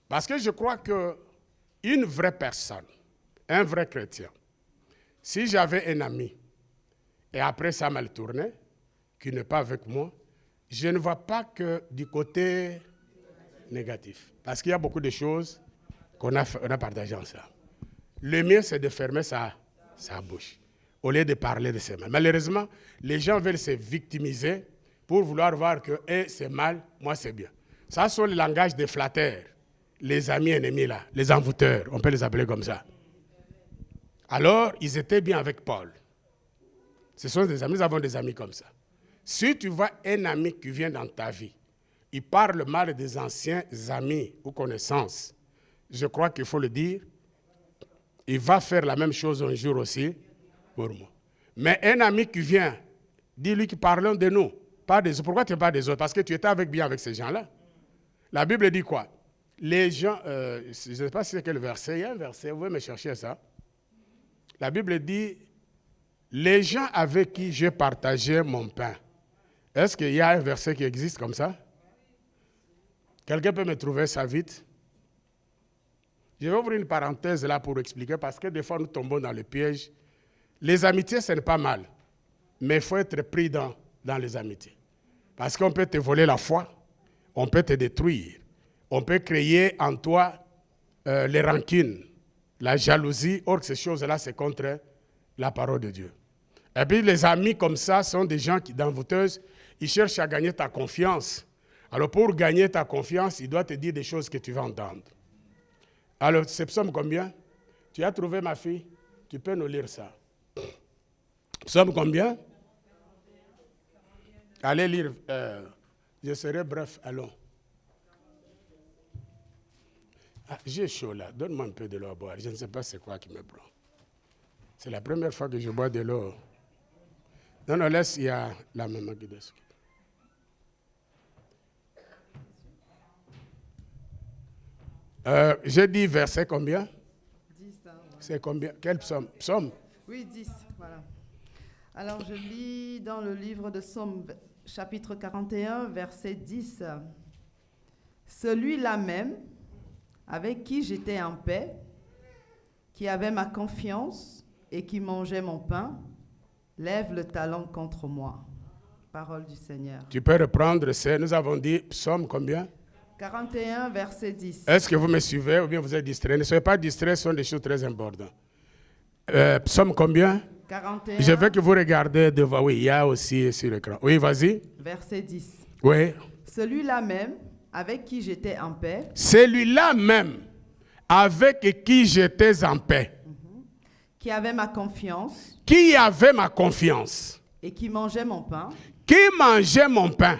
Parce que je crois qu'une vraie personne, un vrai chrétien, si j'avais un ami, et après ça m'a tourné, qui n'est pas avec moi, je ne vois pas que du côté négatif. Parce qu'il y a beaucoup de choses qu'on a partagées ensemble. Le mieux, c'est de fermer sa bouche, au lieu de parler de ses mal. Malheureusement, les gens veulent se victimiser pour vouloir voir que c'est mal, moi c'est bien. Ça, sont le langage des flatteurs, les amis ennemis là, les envoûteurs, on peut les appeler comme ça. Alors, ils étaient bien avec Paul. Ce sont des amis, nous avons des amis comme ça. Si tu vois un ami qui vient dans ta vie, il parle mal des anciens amis ou connaissances, je crois qu'il faut le dire, il va faire la même chose un jour aussi pour moi. Mais un ami qui vient, dis-lui qu'il parle de nous, pas des autres. Pourquoi tu ne parles pas des autres? Parce que tu étais bien avec ces gens-là. La Bible dit quoi? Les gens, je ne sais pas si c'est quel verset, il y a un verset, vous pouvez me chercher ça. La Bible dit, les gens avec qui j'ai partagé mon pain. Est-ce qu'il y a un verset qui existe comme ça? Quelqu'un peut me trouver ça vite? Je vais ouvrir une parenthèse là pour expliquer, parce que des fois nous tombons dans le piège. Les amitiés, ce n'est pas mal, mais il faut être prudent dans les amitiés. Parce qu'on peut te voler la foi, on peut te détruire, on peut créer en toi les rancunes, la jalousie. Or, ces choses-là, c'est contre la parole de Dieu. Et puis, les amis comme ça sont des gens qui, d'envoûteuses, ils cherchent à gagner ta confiance. Alors, pour gagner ta confiance, il doit te dire des choses que tu vas entendre. Alors, c'est psaume combien? Tu as trouvé, ma fille? Tu peux nous lire ça. Psaume combien? Allez lire. Je serai bref, allons. Ah, j'ai chaud là. Donne-moi un peu de l'eau à boire. Je ne sais pas c'est quoi qui me prend. C'est la première fois que je bois de l'eau. Non, non, laisse, il y a la maman qui descend. J'ai dit verset combien? 10. Hein, ouais. C'est combien? Quel psaume? Psaume? Oui, 10, voilà. Alors, je lis dans le livre de Psaume, chapitre 41, verset 10. Celui-là même, avec qui j'étais en paix, qui avait ma confiance et qui mangeait mon pain, lève le talon contre moi. Parole du Seigneur. Tu peux reprendre, nous avons dit psaume combien? 41, verset 10. Est-ce que vous me suivez ou bien vous êtes distrait? Ne soyez pas distrait, ce sont des choses très importantes. Psaume combien? 41. Je veux que vous regardez devant. Oui, il y a aussi sur l'écran. Oui, vas-y. Verset 10. Oui. Celui-là même, avec qui j'étais en paix. Celui-là même, avec qui j'étais en paix. Qui avait ma confiance. Qui avait ma confiance. Et qui mangeait mon pain. Qui mangeait mon pain.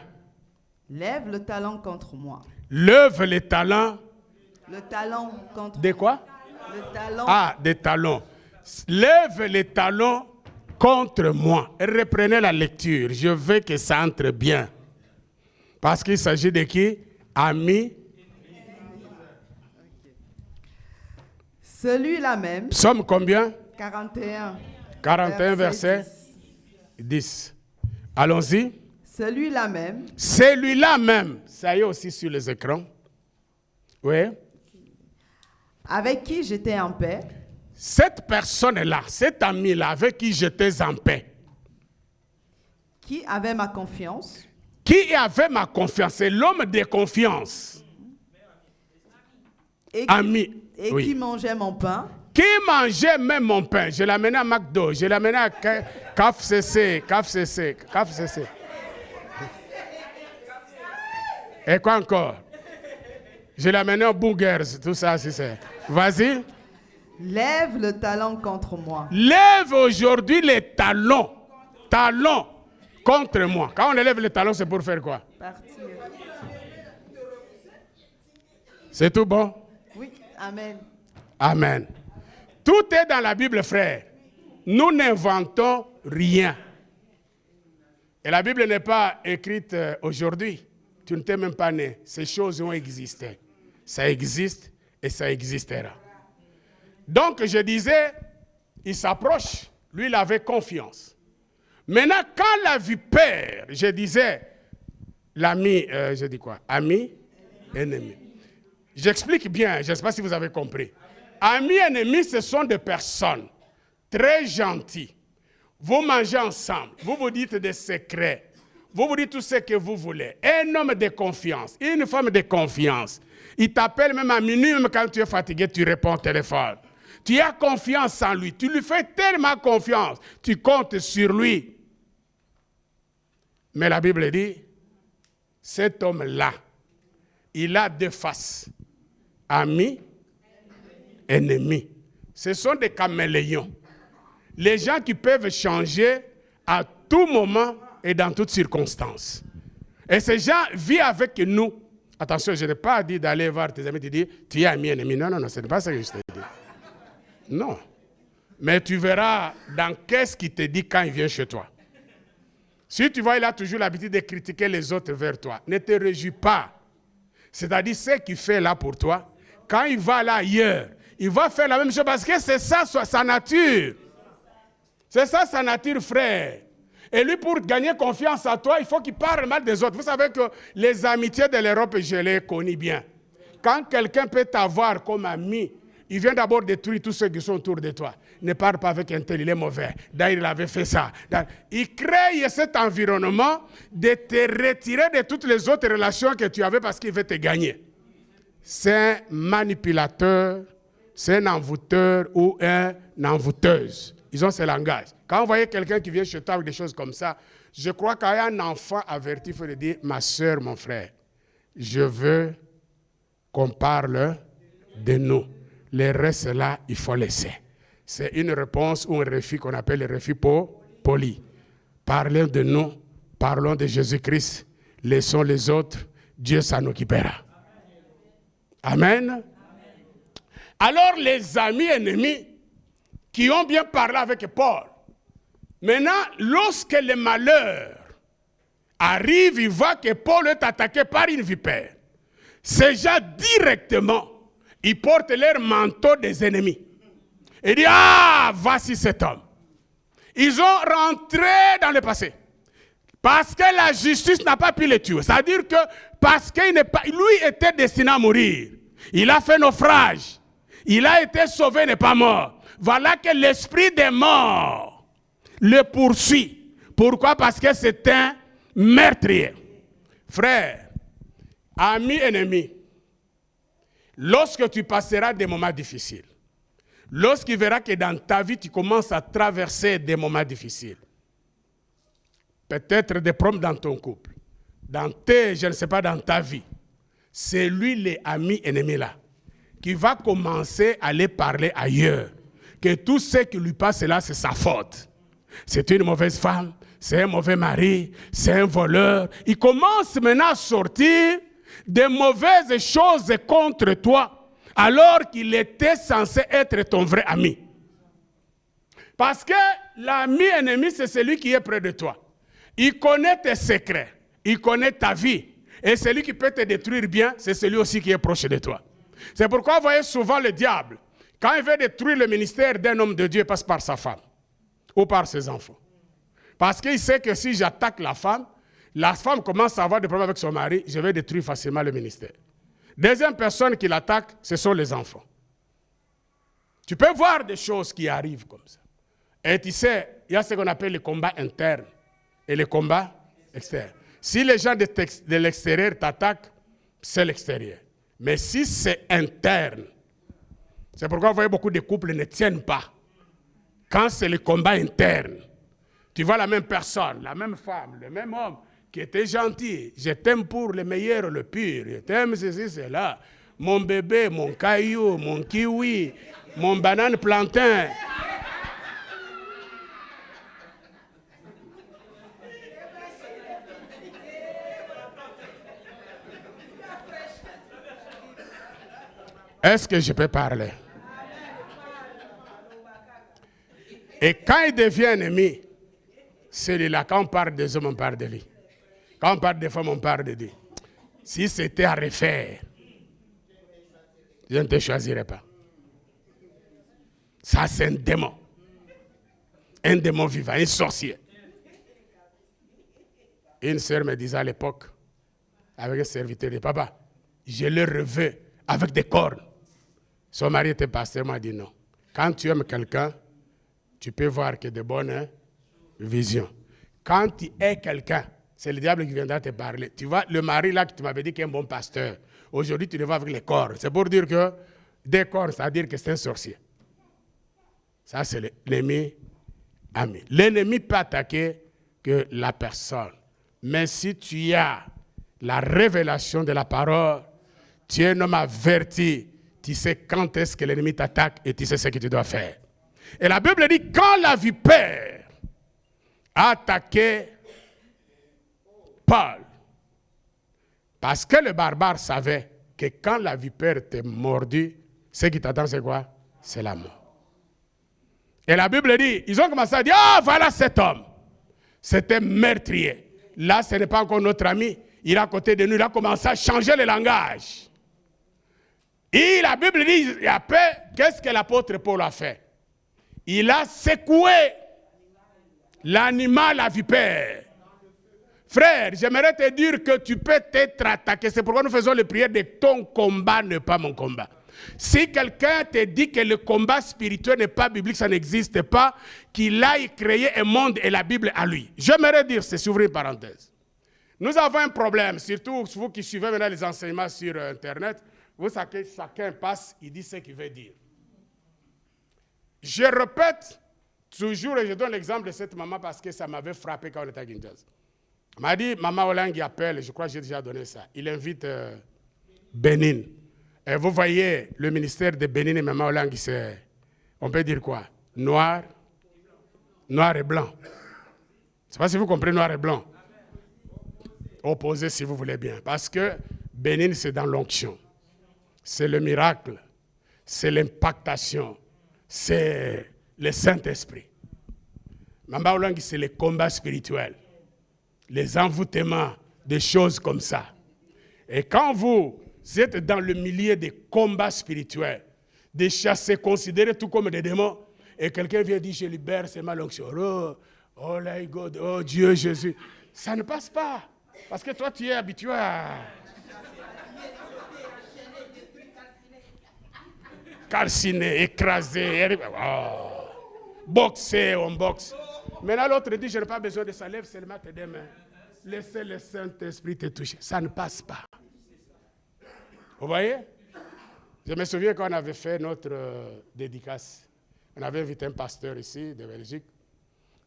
Lève le talon contre moi. Lève les talons. Le talon contre De quoi? Le talon. Ah, des talons. Lève les talons contre moi. Reprenez la lecture. Je veux que ça entre bien. Parce qu'il s'agit de qui? Amis. Celui-là même. Psaume combien? 41. 41 verset 10. Allons-y. Celui-là même. Celui-là même. Ça y est aussi sur les écrans. Oui. Avec qui j'étais en paix. Cette personne-là, cet ami-là, avec qui j'étais en paix. Qui avait ma confiance. Qui avait ma confiance? C'est l'homme de confiance. Et Ami. Et Oui. qui mangeait mon pain. Qui mangeait même mon pain? Je l'amenais à McDo, je l'amenais à KFCC. Et quoi encore? Je l'amenais aux Burgers, tout ça, c'est ça. Vas-y. Lève le talon contre moi. Lève aujourd'hui les talons. Talons contre moi. Quand on élève les talons, c'est pour faire quoi? Partir. C'est tout bon? Oui, amen. Amen. Tout est dans la Bible, frère. Nous n'inventons rien. Et la Bible n'est pas écrite aujourd'hui. Tu ne t'es même pas né. Ces choses ont existé. Ça existe et ça existera. Donc, je disais, il s'approche. Lui, il avait confiance. Maintenant, quand la vipère, je disais, l'ami, je dis quoi? Ami, ennemi. J'explique bien, je ne sais pas si vous avez compris. Amis, ennemis, ce sont des personnes très gentilles. Vous mangez ensemble, vous vous dites des secrets, vous vous dites tout ce que vous voulez. Un homme de confiance, une femme de confiance. Il t'appelle même à minuit, même quand tu es fatigué, tu réponds au téléphone. Tu as confiance en lui, tu lui fais tellement confiance, tu comptes sur lui. Mais la Bible dit, cet homme-là, il a deux faces. Ami, ennemi. Ce sont des caméléons. Les gens qui peuvent changer à tout moment et dans toutes circonstances. Et ces gens vivent avec nous. Attention, je n'ai pas dit d'aller voir tes amis et te dire, tu es ami, ennemi. Non, non, non, ce n'est pas ça que je t'ai dit. Non. Mais tu verras dans qu'est-ce qu'il te dit quand il vient chez toi. Si tu vois, il a toujours l'habitude de critiquer les autres vers toi. Ne te réjouis pas. C'est-à-dire, ce qu'il fait là pour toi, quand il va là ailleurs, il va faire la même chose parce que c'est ça sa nature. C'est ça sa nature, frère. Et lui, pour gagner confiance à toi, il faut qu'il parle mal des autres. Vous savez que les amitiés de l'Europe, je les connais bien. Quand quelqu'un peut t'avoir comme ami, il vient d'abord détruire tous ceux qui sont autour de toi. Ne parle pas avec un tel, il est mauvais. D'ailleurs, il avait fait ça. Il crée cet environnement de te retirer de toutes les autres relations que tu avais parce qu'il veut te gagner. C'est un manipulateur, c'est un envoûteur ou une envoûteuse. Ils ont ce langage. Quand vous voyez quelqu'un qui vient chez toi avec des choses comme ça, je crois qu'il y a un enfant averti, il faut lui dire, ma soeur, mon frère, je veux qu'on parle de nous. Le reste là, il faut laisser. C'est une réponse ou un refus qu'on appelle le refus poli. Parlons de nous, parlons de Jésus-Christ, laissons les autres, Dieu s'en occupera. Amen. Alors les amis ennemis, qui ont bien parlé avec Paul. Maintenant, lorsque le malheur arrive, ils voient que Paul est attaqué par une vipère. Ces gens, directement, ils portent leur manteau des ennemis. Et disent, ah, voici cet homme. Ils ont rentré dans le passé. Parce que la justice n'a pas pu le tuer. C'est-à-dire que parce qu'il n'est pas, lui était destiné à mourir. Il a fait naufrage. Il a été sauvé, n'est pas mort. Voilà que l'esprit des morts le poursuit. Pourquoi? Parce que c'est un meurtrier. Frère, ami, ennemi, lorsque tu passeras des moments difficiles, lorsqu'il verra que dans ta vie, tu commences à traverser des moments difficiles, peut-être des problèmes dans ton couple, je ne sais pas, dans ta vie, c'est lui, l'ami ennemi là, qui va commencer à aller parler ailleurs. Que tout ce qui lui passe là, c'est sa faute. C'est une mauvaise femme, c'est un mauvais mari, c'est un voleur. Il commence maintenant à sortir des mauvaises choses contre toi, alors qu'il était censé être ton vrai ami. Parce que l'ami ennemi, c'est celui qui est près de toi. Il connaît tes secrets, il connaît ta vie. Et celui qui peut te détruire bien, c'est celui aussi qui est proche de toi. C'est pourquoi vous voyez souvent le diable, quand il veut détruire le ministère d'un homme de Dieu, il passe par sa femme ou par ses enfants. Parce qu'il sait que si j'attaque la femme commence à avoir des problèmes avec son mari, je vais détruire facilement le ministère. Deuxième personne qui l'attaque, ce sont les enfants. Tu peux voir des choses qui arrivent comme ça. Et tu sais, il y a ce qu'on appelle les combats internes et les combats externes. Si les gens de l'extérieur t'attaquent, c'est l'extérieur. Mais si c'est interne, c'est pourquoi vous voyez beaucoup de couples ne tiennent pas. Quand c'est le combat interne, tu vois la même personne, la même femme, le même homme qui était gentil. Je t'aime pour le meilleur, le pur. Je t'aime ceci, cela. Mon bébé, mon caillou, mon kiwi, mon banane plantain. Est-ce que je peux parler? Et quand il devient ennemi, celui-là, quand on parle des hommes, on parle de lui. Quand on parle des femmes, on parle de lui. Si c'était à refaire, je ne te choisirais pas. Ça, c'est un démon. Un démon vivant, un sorcier. Une sœur me disait à l'époque, avec un serviteur de papa, je le reveux avec des cornes. Son mari était pasteur, m'a dit non. Quand tu aimes quelqu'un, tu peux voir que de bonnes visions. Quand tu es quelqu'un, c'est le diable qui viendra te parler. Tu vois, le mari là que tu m'avais dit qu'il est un bon pasteur, aujourd'hui tu le vois avec les cornes. C'est pour dire que des cornes, ça veut dire que c'est un sorcier. Ça, c'est l'ennemi ami. L'ennemi peut attaquer que la personne. Mais si tu as la révélation de la parole, tu es un homme averti, tu sais quand est-ce que l'ennemi t'attaque et tu sais ce que tu dois faire. Et la Bible dit, quand la vipère a attaqué Paul, parce que le barbare savait que quand la vipère t'est mordue, ce qui t'attend c'est quoi? C'est la mort. Et la Bible dit, ils ont commencé à dire, ah, voilà cet homme. C'était meurtrier. Là, ce n'est pas encore notre ami. Il est à côté de nous, il a commencé à changer le langage. Et la Bible dit, et après, qu'est-ce que l'apôtre Paul a fait? Il a secoué l'animal à vipère. Frère, j'aimerais te dire que tu peux être attaqué. C'est pourquoi nous faisons les prières de ton combat n'est pas mon combat. Si quelqu'un te dit que le combat spirituel n'est pas biblique, ça n'existe pas, qu'il aille créer un monde et la Bible à lui. J'aimerais dire, c'est s'ouvrir une parenthèse. Nous avons un problème, surtout vous qui suivez maintenant les enseignements sur Internet. Vous savez, chacun passe, il dit ce qu'il veut dire. Je répète toujours, et je donne l'exemple de cette maman parce que ça m'avait frappé quand on était à Kinshasa. Elle m'a dit, Maman Olang appelle, je crois que j'ai déjà donné ça. Il invite Bénin. Et vous voyez, le ministère de Bénin et Maman Olang, c'est, on peut dire quoi? Noir et blanc. Je ne sais pas si vous comprenez noir et blanc. Opposé si vous voulez bien. Parce que Bénin, c'est dans l'onction. C'est le miracle. C'est l'impactation. C'est le Saint-Esprit. Mambaoulangi, c'est les combats spirituels, les envoûtements, des choses comme ça. Et quand vous êtes dans le milieu des combats spirituels, des chassés considérés tout comme des démons, et quelqu'un vient dire, je libère, c'est ma l'onction. Oh, là, God, oh Dieu, Jésus. Ça ne passe pas. Parce que toi, tu es habitué à calciner, écraser, boxer, on boxe. Maintenant, l'autre dit, je n'ai pas besoin de ça, lève seulement tes deux mains. Laissez le Saint-Esprit te toucher. Ça ne passe pas. Vous voyez? Je me souviens quand on avait fait notre dédicace. On avait invité un pasteur ici, de Belgique.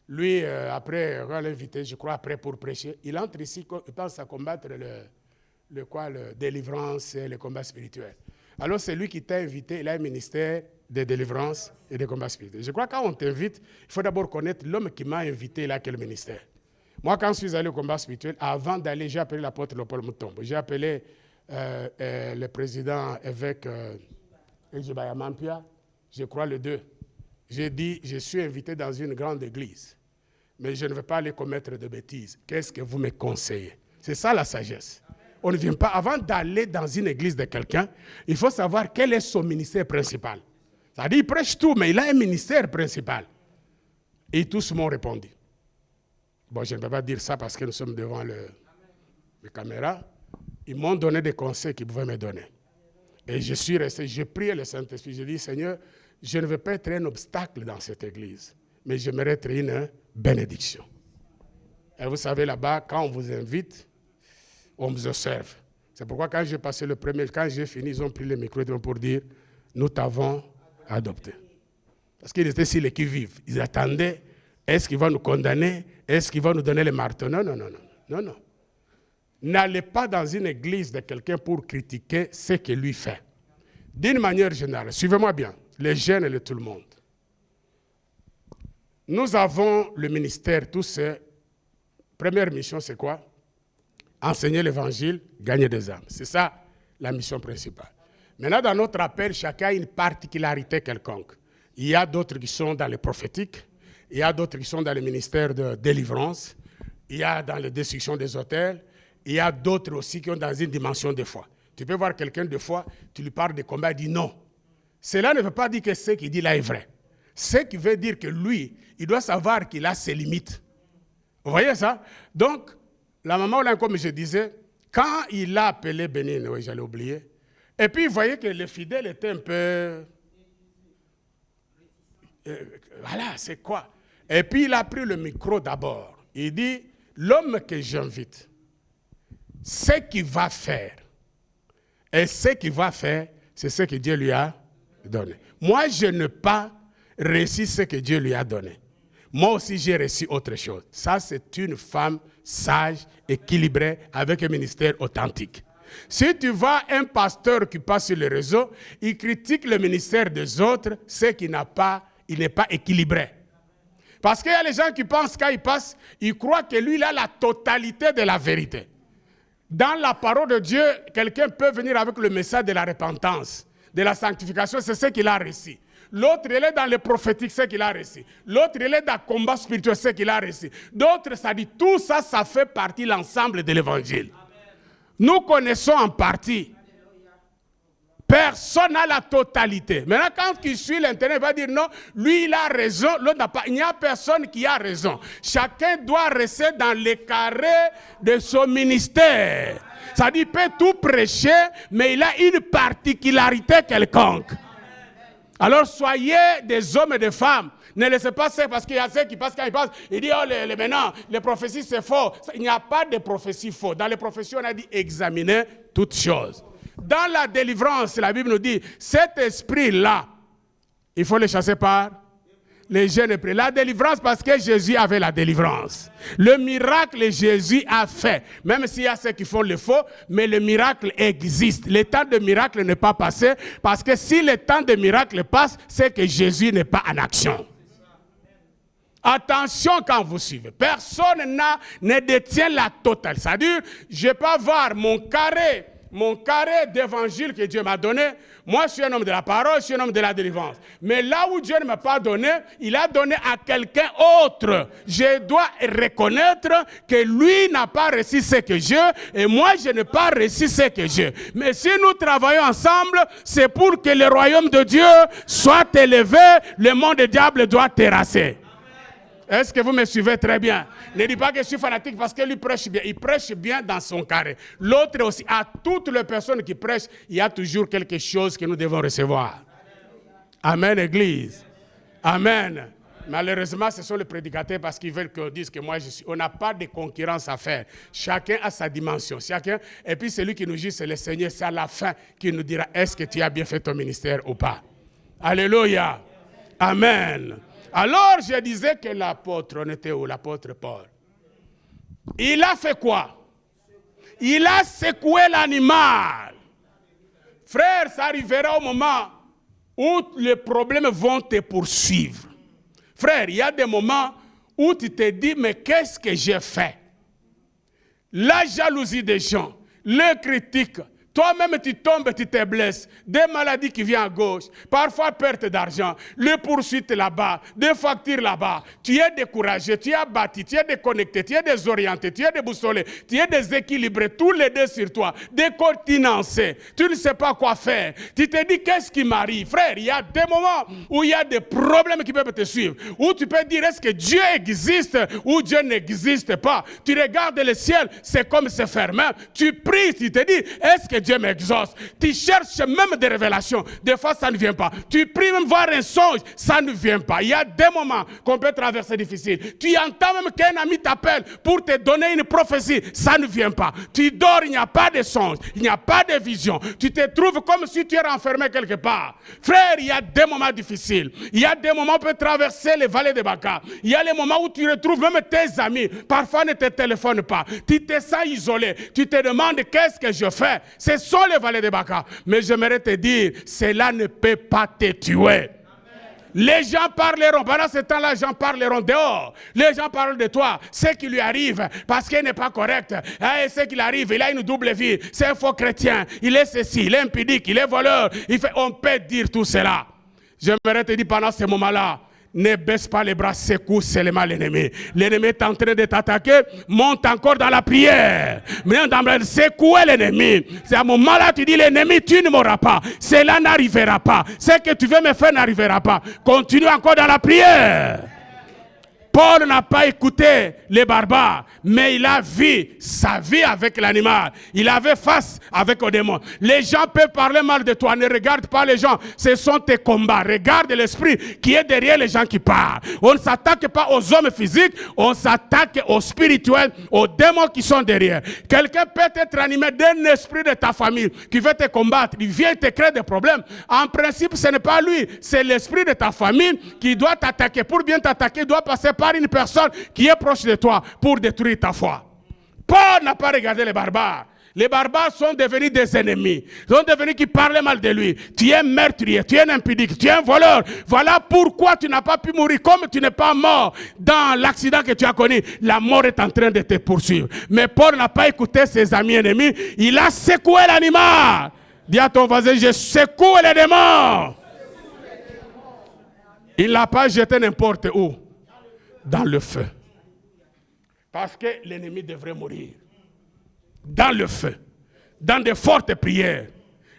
Lui, après, on l'a invité, je crois, après pour prêcher. Il entre ici, il pense à combattre le délivrance et le combat spirituel. Alors, c'est lui qui t'a invité, il a un ministère de délivrance et de combat spirituel. Je crois que quand on t'invite, il faut d'abord connaître l'homme qui m'a invité, il a quel ministère. Moi, quand je suis allé au combat spirituel, avant d'aller, j'ai appelé l'apôtre Léopold Mutombo. J'ai appelé le président évêque Ejibaya Mampia, je crois le 2. J'ai dit, je suis invité dans une grande église, mais je ne vais pas aller commettre de bêtises. Qu'est-ce que vous me conseillez? C'est ça la sagesse. On ne vient pas, avant d'aller dans une église de quelqu'un, il faut savoir quel est son ministère principal. C'est-à-dire, il prêche tout, mais il a un ministère principal. Et tous m'ont répondu. Bon, je ne peux pas dire ça parce que nous sommes devant les caméras. Ils m'ont donné des conseils qu'ils pouvaient me donner. Et je suis resté, j'ai prié le Saint-Esprit. J'ai dit, Seigneur, je ne veux pas être un obstacle dans cette église, mais j'aimerais être une bénédiction. Et vous savez, là-bas, quand on vous invite, on vous observe. C'est pourquoi quand j'ai passé le premier, quand j'ai fini, ils ont pris le micro pour dire, nous t'avons adopté. Parce qu'ils étaient sur les qui-vive. Ils attendaient, est-ce qu'il va nous condamner? Est-ce qu'il va nous donner le marteau? Non, non, non, non, non, non. N'allez pas dans une église de quelqu'un pour critiquer ce qu'il lui fait. D'une manière générale, suivez-moi bien, les jeunes et tout le monde. Nous avons le ministère, tous. Première mission, c'est quoi? Enseigner l'évangile, gagner des âmes. C'est ça la mission principale. Maintenant, dans notre appel, chacun a une particularité quelconque. Il y a d'autres qui sont dans le prophétique, il y a d'autres qui sont dans le ministère de délivrance, il y a dans les destructions des hôtels, il y a d'autres aussi qui sont dans une dimension de foi. Tu peux voir quelqu'un de foi, tu lui parles de combat, il dit non. Cela ne veut pas dire que ce qu'il dit là est vrai. Ce qui veut dire que lui, il doit savoir qu'il a ses limites. Vous voyez ça? Donc, la maman, là, comme je disais, quand il a appelé Bénin, oui, j'allais oublier, et puis il voyait que les fidèles étaient un peu... voilà, c'est quoi? Et puis il a pris le micro d'abord. Il dit, l'homme que j'invite, ce qu'il va faire, et ce qu'il va faire, c'est ce que Dieu lui a donné. Moi, je n'ai pas reçu ce que Dieu lui a donné. Moi aussi, j'ai reçu autre chose. Ça, c'est une femme sage, équilibrée, avec un ministère authentique. Si tu vois un pasteur qui passe sur les réseaux, il critique le ministère des autres, c'est qu'il n'est pas équilibré. Parce qu'il y a les gens qui pensent quand ils passent, ils croient que lui, il a la totalité de la vérité. Dans la parole de Dieu, quelqu'un peut venir avec le message de la repentance, de la sanctification, c'est ce qu'il a reçu. L'autre, il est dans le prophétique, c'est ce qu'il a reçu. L'autre, il est dans le combat spirituel, c'est ce qu'il a reçu. D'autres, ça dit, tout ça, ça fait partie de l'ensemble de l'évangile. Nous connaissons en partie. Personne n'a la totalité. Maintenant, quand il suit l'Internet, il va dire non, lui, il a raison, l'autre n'a pas. Il n'y a personne qui a raison. Chacun doit rester dans les carrés de son ministère. Ça dit, il peut tout prêcher, mais il a une particularité quelconque. Alors, soyez des hommes et des femmes. Ne laissez pas ça parce qu'il y a ceux qui passent quand ils passent. Ils disent, oh, maintenant, les prophéties, c'est faux. Il n'y a pas de prophéties faux. Dans les prophéties, on a dit examiner toutes choses. Dans la délivrance, la Bible nous dit, cet esprit-là, il faut le chasser par les jeunes esprits. La délivrance, parce que Jésus avait la délivrance. Le miracle, Jésus a fait. Même s'il y a ceux qui font le faux, mais le miracle existe. Le temps de miracle n'est pas passé, parce que si le temps de miracle passe, c'est que Jésus n'est pas en action. Attention quand vous suivez. Personne ne détient la totale. C'est-à-dire, je peux avoir mon carré mon carré d'évangile que Dieu m'a donné, moi je suis un homme de la parole, je suis un homme de la délivrance. Mais là où Dieu ne m'a pas donné, il a donné à quelqu'un autre. Je dois reconnaître que lui n'a pas reçu ce que j'ai et moi je n'ai pas reçu ce que j'ai. Mais si nous travaillons ensemble, c'est pour que le royaume de Dieu soit élevé, le monde du diable doit terrasser. Est-ce que vous me suivez très bien? Ne dis pas que je suis fanatique parce que lui prêche bien. Il prêche bien dans son carré. L'autre aussi, à toutes les personnes qui prêchent, il y a toujours quelque chose que nous devons recevoir. Amen, Église. Amen. Malheureusement, ce sont les prédicateurs parce qu'ils veulent qu'on dise que moi je suis. On n'a pas de concurrence à faire. Chacun a sa dimension. Chacun. Et puis celui qui nous juge, c'est le Seigneur. C'est à la fin qu'il nous dira est-ce que tu as bien fait ton ministère ou pas. Alléluia. Amen. Alors, je disais que l'apôtre, on était où? L'apôtre Paul. Il a fait quoi? Il a secoué l'animal. Frère, ça arrivera au moment où les problèmes vont te poursuivre. Frère, il y a des moments où tu te dis, mais qu'est-ce que j'ai fait? La jalousie des gens, les critiques. Toi-même, tu tombes, tu te blesses. Des maladies qui viennent à gauche. Parfois, perte d'argent. Les poursuites là-bas. Des factures là-bas. Tu es découragé, tu es abattu, tu es déconnecté, tu es désorienté, tu es déboussolé, tu es déséquilibré. Tous les deux sur toi. Décontenancé. Tu ne sais pas quoi faire. Tu te dis, qu'est-ce qui m'arrive? Frère, il y a des moments où il y a des problèmes qui peuvent te suivre. Où tu peux dire, est-ce que Dieu existe ou Dieu n'existe pas? Tu regardes le ciel, c'est comme c'est fermé. Tu pries, tu te dis, est-ce que Dieu m'exauce? Tu cherches même des révélations. Des fois, ça ne vient pas. Tu pries même voir un songe, ça ne vient pas. Il y a des moments qu'on peut traverser difficiles. Tu entends même qu'un ami t'appelle pour te donner une prophétie, ça ne vient pas. Tu dors, il n'y a pas de songe, il n'y a pas de vision. Tu te trouves comme si tu es enfermé quelque part. Frère, il y a des moments difficiles. Il y a des moments où on peut traverser les vallées de Baca. Il y a les moments où tu retrouves même tes amis. Parfois, ne te téléphonent pas. Tu te sens isolé. Tu te demandes qu'est-ce que je fais. Ce sont les vallées de Baca. Mais j'aimerais te dire, cela ne peut pas te tuer. Les gens parleront, pendant ce temps-là, les gens parleront dehors. Les gens parlent de toi, ce qui lui arrive, parce qu'il n'est pas correct. Et ce qui lui arrive, il a une double vie. C'est un faux chrétien, il est ceci, il est impudique, il est voleur. On peut dire tout cela. J'aimerais te dire pendant ce moment-là, ne baisse pas les bras, secoue seulement l'ennemi. L'ennemi est en train de t'attaquer, monte encore dans la prière. Secouer l'ennemi. C'est à un moment-là tu dis, l'ennemi, tu ne m'auras pas. Cela n'arrivera pas. Ce que tu veux me faire n'arrivera pas. Continue encore dans la prière. Paul n'a pas écouté les barbares, mais il a vu sa vie avec l'animal. Il avait face avec le démon. Les gens peuvent parler mal de toi. Ne regarde pas les gens. Ce sont tes combats. Regarde l'esprit qui est derrière les gens qui parlent. On ne s'attaque pas aux hommes physiques. On s'attaque aux spirituels, aux démons qui sont derrière. Quelqu'un peut être animé d'un esprit de ta famille qui veut te combattre. Il vient te créer des problèmes. En principe, ce n'est pas lui. C'est l'esprit de ta famille qui doit t'attaquer. Pour bien t'attaquer, il doit passer par une personne qui est proche de toi pour détruire ta foi. Paul n'a pas regardé les barbares. Les barbares sont devenus des ennemis. Ils sont devenus qui parlaient mal de lui. Tu es meurtrier, tu es un impudique, tu es un voleur. Voilà pourquoi tu n'as pas pu mourir. Comme tu n'es pas mort dans l'accident que tu as connu, la mort est en train de te poursuivre. Mais Paul n'a pas écouté ses amis ennemis. Il a secoué l'animal. Dis à ton voisin, je secoue les démons. Il ne l'a pas jeté n'importe où. Dans le feu. Parce que l'ennemi devrait mourir. Dans le feu. Dans de fortes prières.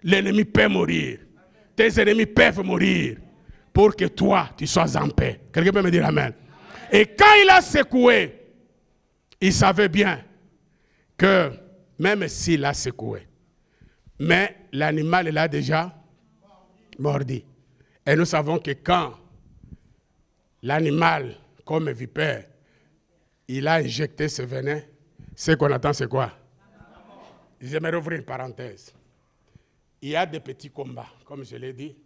L'ennemi peut mourir. Tes ennemis peuvent mourir. Pour que toi, tu sois en paix. Quelqu'un peut me dire amen. Et quand il a secoué, il savait bien que même s'il a secoué, mais l'animal l'a déjà mordu. Et nous savons que quand l'animal comme vipère, il a injecté ce venin. Ce qu'on attend, c'est quoi? J'aimerais ouvrir une parenthèse. Il y a des petits combats, comme je l'ai dit,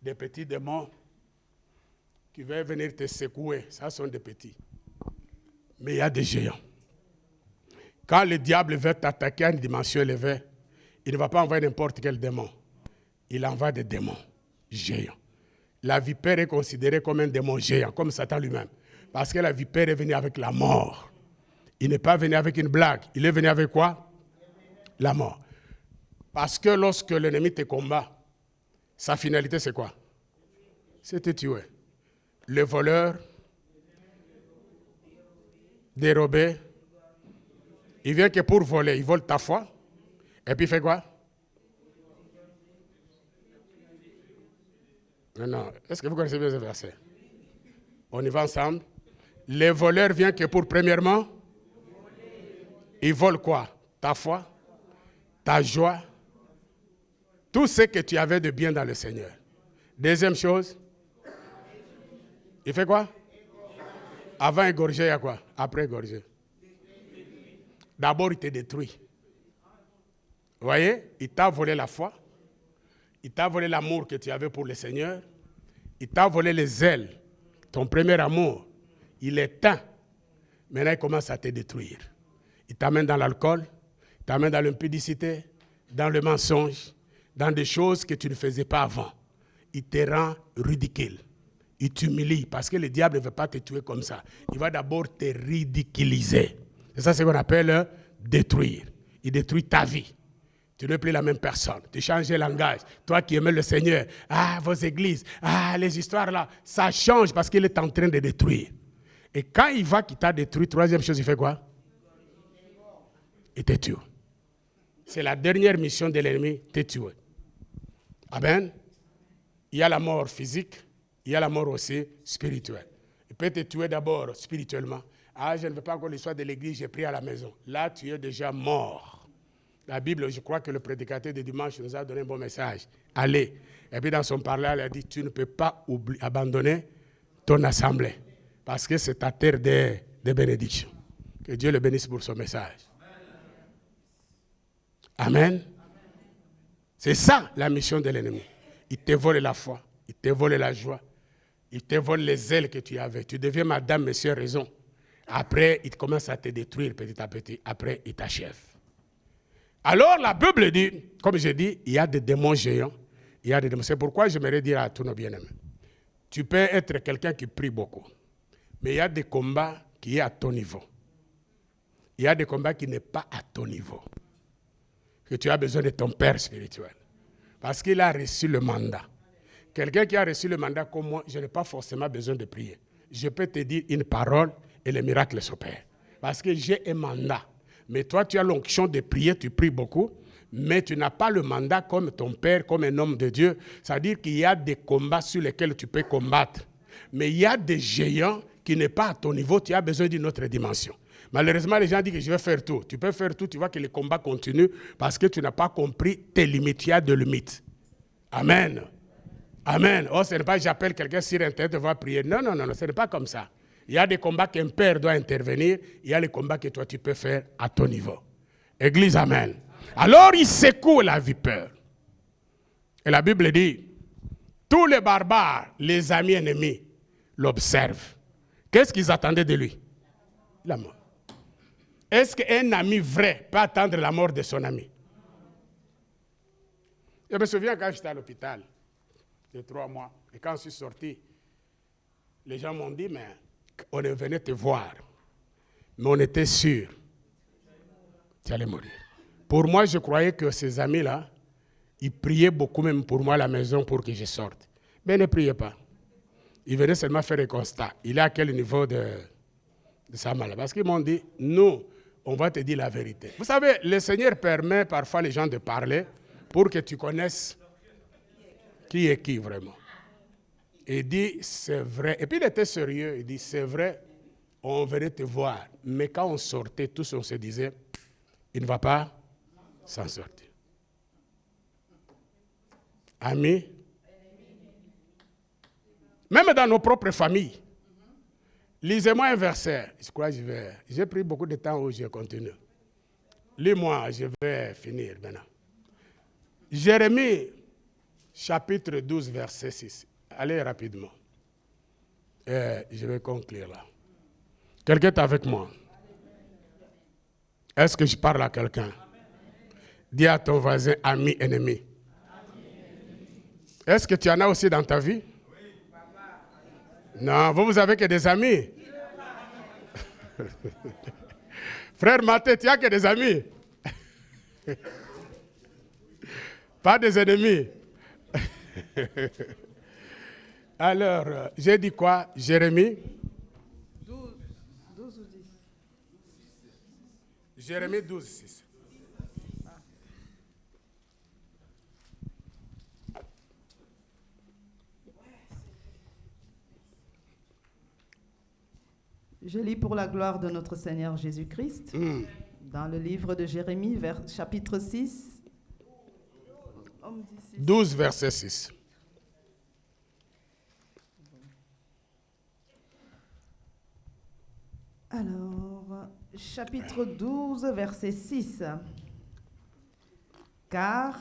des petits démons qui veulent venir te secouer. Ça sont des petits. Mais il y a des géants. Quand le diable veut t'attaquer à une dimension élevée, il ne va pas envoyer n'importe quel démon. Il envoie des démons géants. La vipère est considérée comme un démon géant, comme Satan lui-même. Parce que la vipère est venue avec la mort. Il n'est pas venu avec une blague. Il est venu avec quoi? La mort. Parce que lorsque l'ennemi te combat, sa finalité c'est quoi? C'est te tuer. Le voleur, dérober, il vient que pour voler, il vole ta foi, et puis il fait quoi? Non, est-ce que vous connaissez bien ce verset? On y va ensemble. Les voleurs viennent que pour, premièrement, ils volent quoi? Ta foi, ta joie, tout ce que tu avais de bien dans le Seigneur. Deuxième chose, il fait quoi? Avant égorger, il y a quoi? Après égorger. D'abord, il te détruit. Vous voyez? Il t'a volé la foi. Il t'a volé l'amour que tu avais pour le Seigneur. Il t'a volé les ailes. Ton premier amour, il est éteint. Maintenant, il commence à te détruire. Il t'amène dans l'alcool, il t'amène dans l'impudicité, dans le mensonge, dans des choses que tu ne faisais pas avant. Il te rend ridicule. Il t'humilie parce que le diable ne veut pas te tuer comme ça. Il va d'abord te ridiculiser. C'est ça ce qu'on appelle détruire. Il détruit ta vie. Tu n'es plus la même personne. Tu changes de langage. Toi qui aimais le Seigneur, vos églises, les histoires là, ça change parce qu'il est en train de détruire. Et quand il voit qu'il t'a détruit, troisième chose, il fait quoi? Il te tue. C'est la dernière mission de l'ennemi, te tuer. Amen. Il y a la mort physique, il y a la mort aussi spirituelle. Il peut te tuer d'abord spirituellement. Je ne veux pas encore l'histoire de l'église, j'ai pris à la maison. Là, tu es déjà mort. La Bible, je crois que le prédicateur de dimanche nous a donné un bon message. Allez. Et puis dans son parler, il a dit, tu ne peux pas abandonner ton assemblée. Parce que c'est ta terre de bénédiction. Que Dieu le bénisse pour son message. Amen. C'est ça la mission de l'ennemi. Il te vole la foi, il te vole la joie, il te vole les ailes que tu avais. Tu deviens madame, monsieur, raison. Après, il commence à te détruire petit à petit. Après, il t'achève. Alors, la Bible dit, comme je dis, il y a des démons géants. Il y a des démons. C'est pourquoi j'aimerais dire à tous nos bien-aimés, tu peux être quelqu'un qui prie beaucoup, mais il y a des combats qui sont à ton niveau. Il y a des combats qui ne sont pas à ton niveau. Que tu as besoin de ton père spirituel. Parce qu'il a reçu le mandat. Quelqu'un qui a reçu le mandat comme moi, je n'ai pas forcément besoin de prier. Je peux te dire une parole et le miracle s'opère. Parce que j'ai un mandat. Mais toi, tu as l'onction de prier, tu pries beaucoup, mais tu n'as pas le mandat comme ton père, comme un homme de Dieu. C'est-à-dire qu'il y a des combats sur lesquels tu peux combattre. Mais il y a des géants qui ne sont pas à ton niveau, tu as besoin d'une autre dimension. Malheureusement, les gens disent que je vais faire tout. Tu peux faire tout, tu vois que les combats continuent parce que tu n'as pas compris tes limites. Il y a des limites. Amen. Amen. Oh, ce n'est pas j'appelle quelqu'un sur Internet, va prier. Non, ce n'est pas comme ça. Il y a des combats qu'un père doit intervenir. Il y a les combats que toi, tu peux faire à ton niveau. Église, amen. Alors, il secoue la vipère. Et la Bible dit, tous les barbares, les amis ennemis, l'observent. Qu'est-ce qu'ils attendaient de lui? La mort. Est-ce qu'un ami vrai peut attendre la mort de son ami? Je me souviens quand j'étais à l'hôpital, de 3 mois, et quand je suis sorti, les gens m'ont dit, mais on est venu te voir, mais on était sûr que tu allais mourir. Pour moi, je croyais que ces amis-là, ils priaient beaucoup même pour moi à la maison pour que je sorte. Mais ne priez pas. Ils venaient seulement faire un constat. Il est à quel niveau de sa maladie? Parce qu'ils m'ont dit, nous, on va te dire la vérité. Vous savez, le Seigneur permet parfois les gens de parler pour que tu connaisses qui est qui vraiment. Il dit, c'est vrai. Et puis il était sérieux. Il dit, c'est vrai, on venait te voir. Mais quand on sortait, tous on se disait, il ne va pas s'en sortir. Amis. Même dans nos propres familles. Lisez-moi un verset. Je crois que j'ai pris beaucoup de temps où je continue. Lis-moi, je vais finir maintenant. Jérémie, chapitre 12, verset 6. Allez rapidement. Je vais conclure là. Quelqu'un est avec moi? Est-ce que je parle à quelqu'un? Dis à ton voisin, ami, ennemi. Est-ce que tu en as aussi dans ta vie? Non, vous avez que des amis. Frère Mathé, tu n'as que des amis. Pas des ennemis. Alors, j'ai dit quoi? Jérémie? 12 ou 10. Jérémie 12, 6. Je lis pour la gloire de notre Seigneur Jésus-Christ, dans le livre de Jérémie, chapitre 6. 12, verset 6. Alors, chapitre 12, verset 6. Car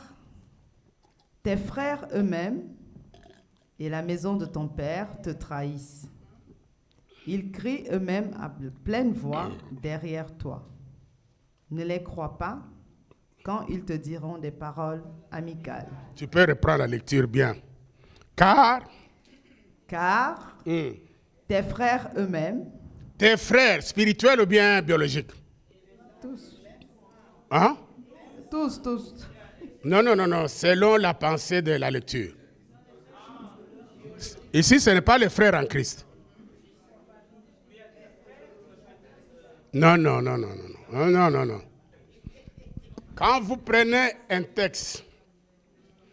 tes frères eux-mêmes et la maison de ton père te trahissent. Ils crient eux-mêmes à pleine voix derrière toi. Ne les crois pas quand ils te diront des paroles amicales. Tu peux reprendre la lecture bien. Car tes frères eux-mêmes, tes frères, spirituels ou bien biologiques? tous, Hein? tous, Non, selon la pensée de la lecture. Ici, ce n'est pas les frères en Christ. Non. Quand vous prenez un texte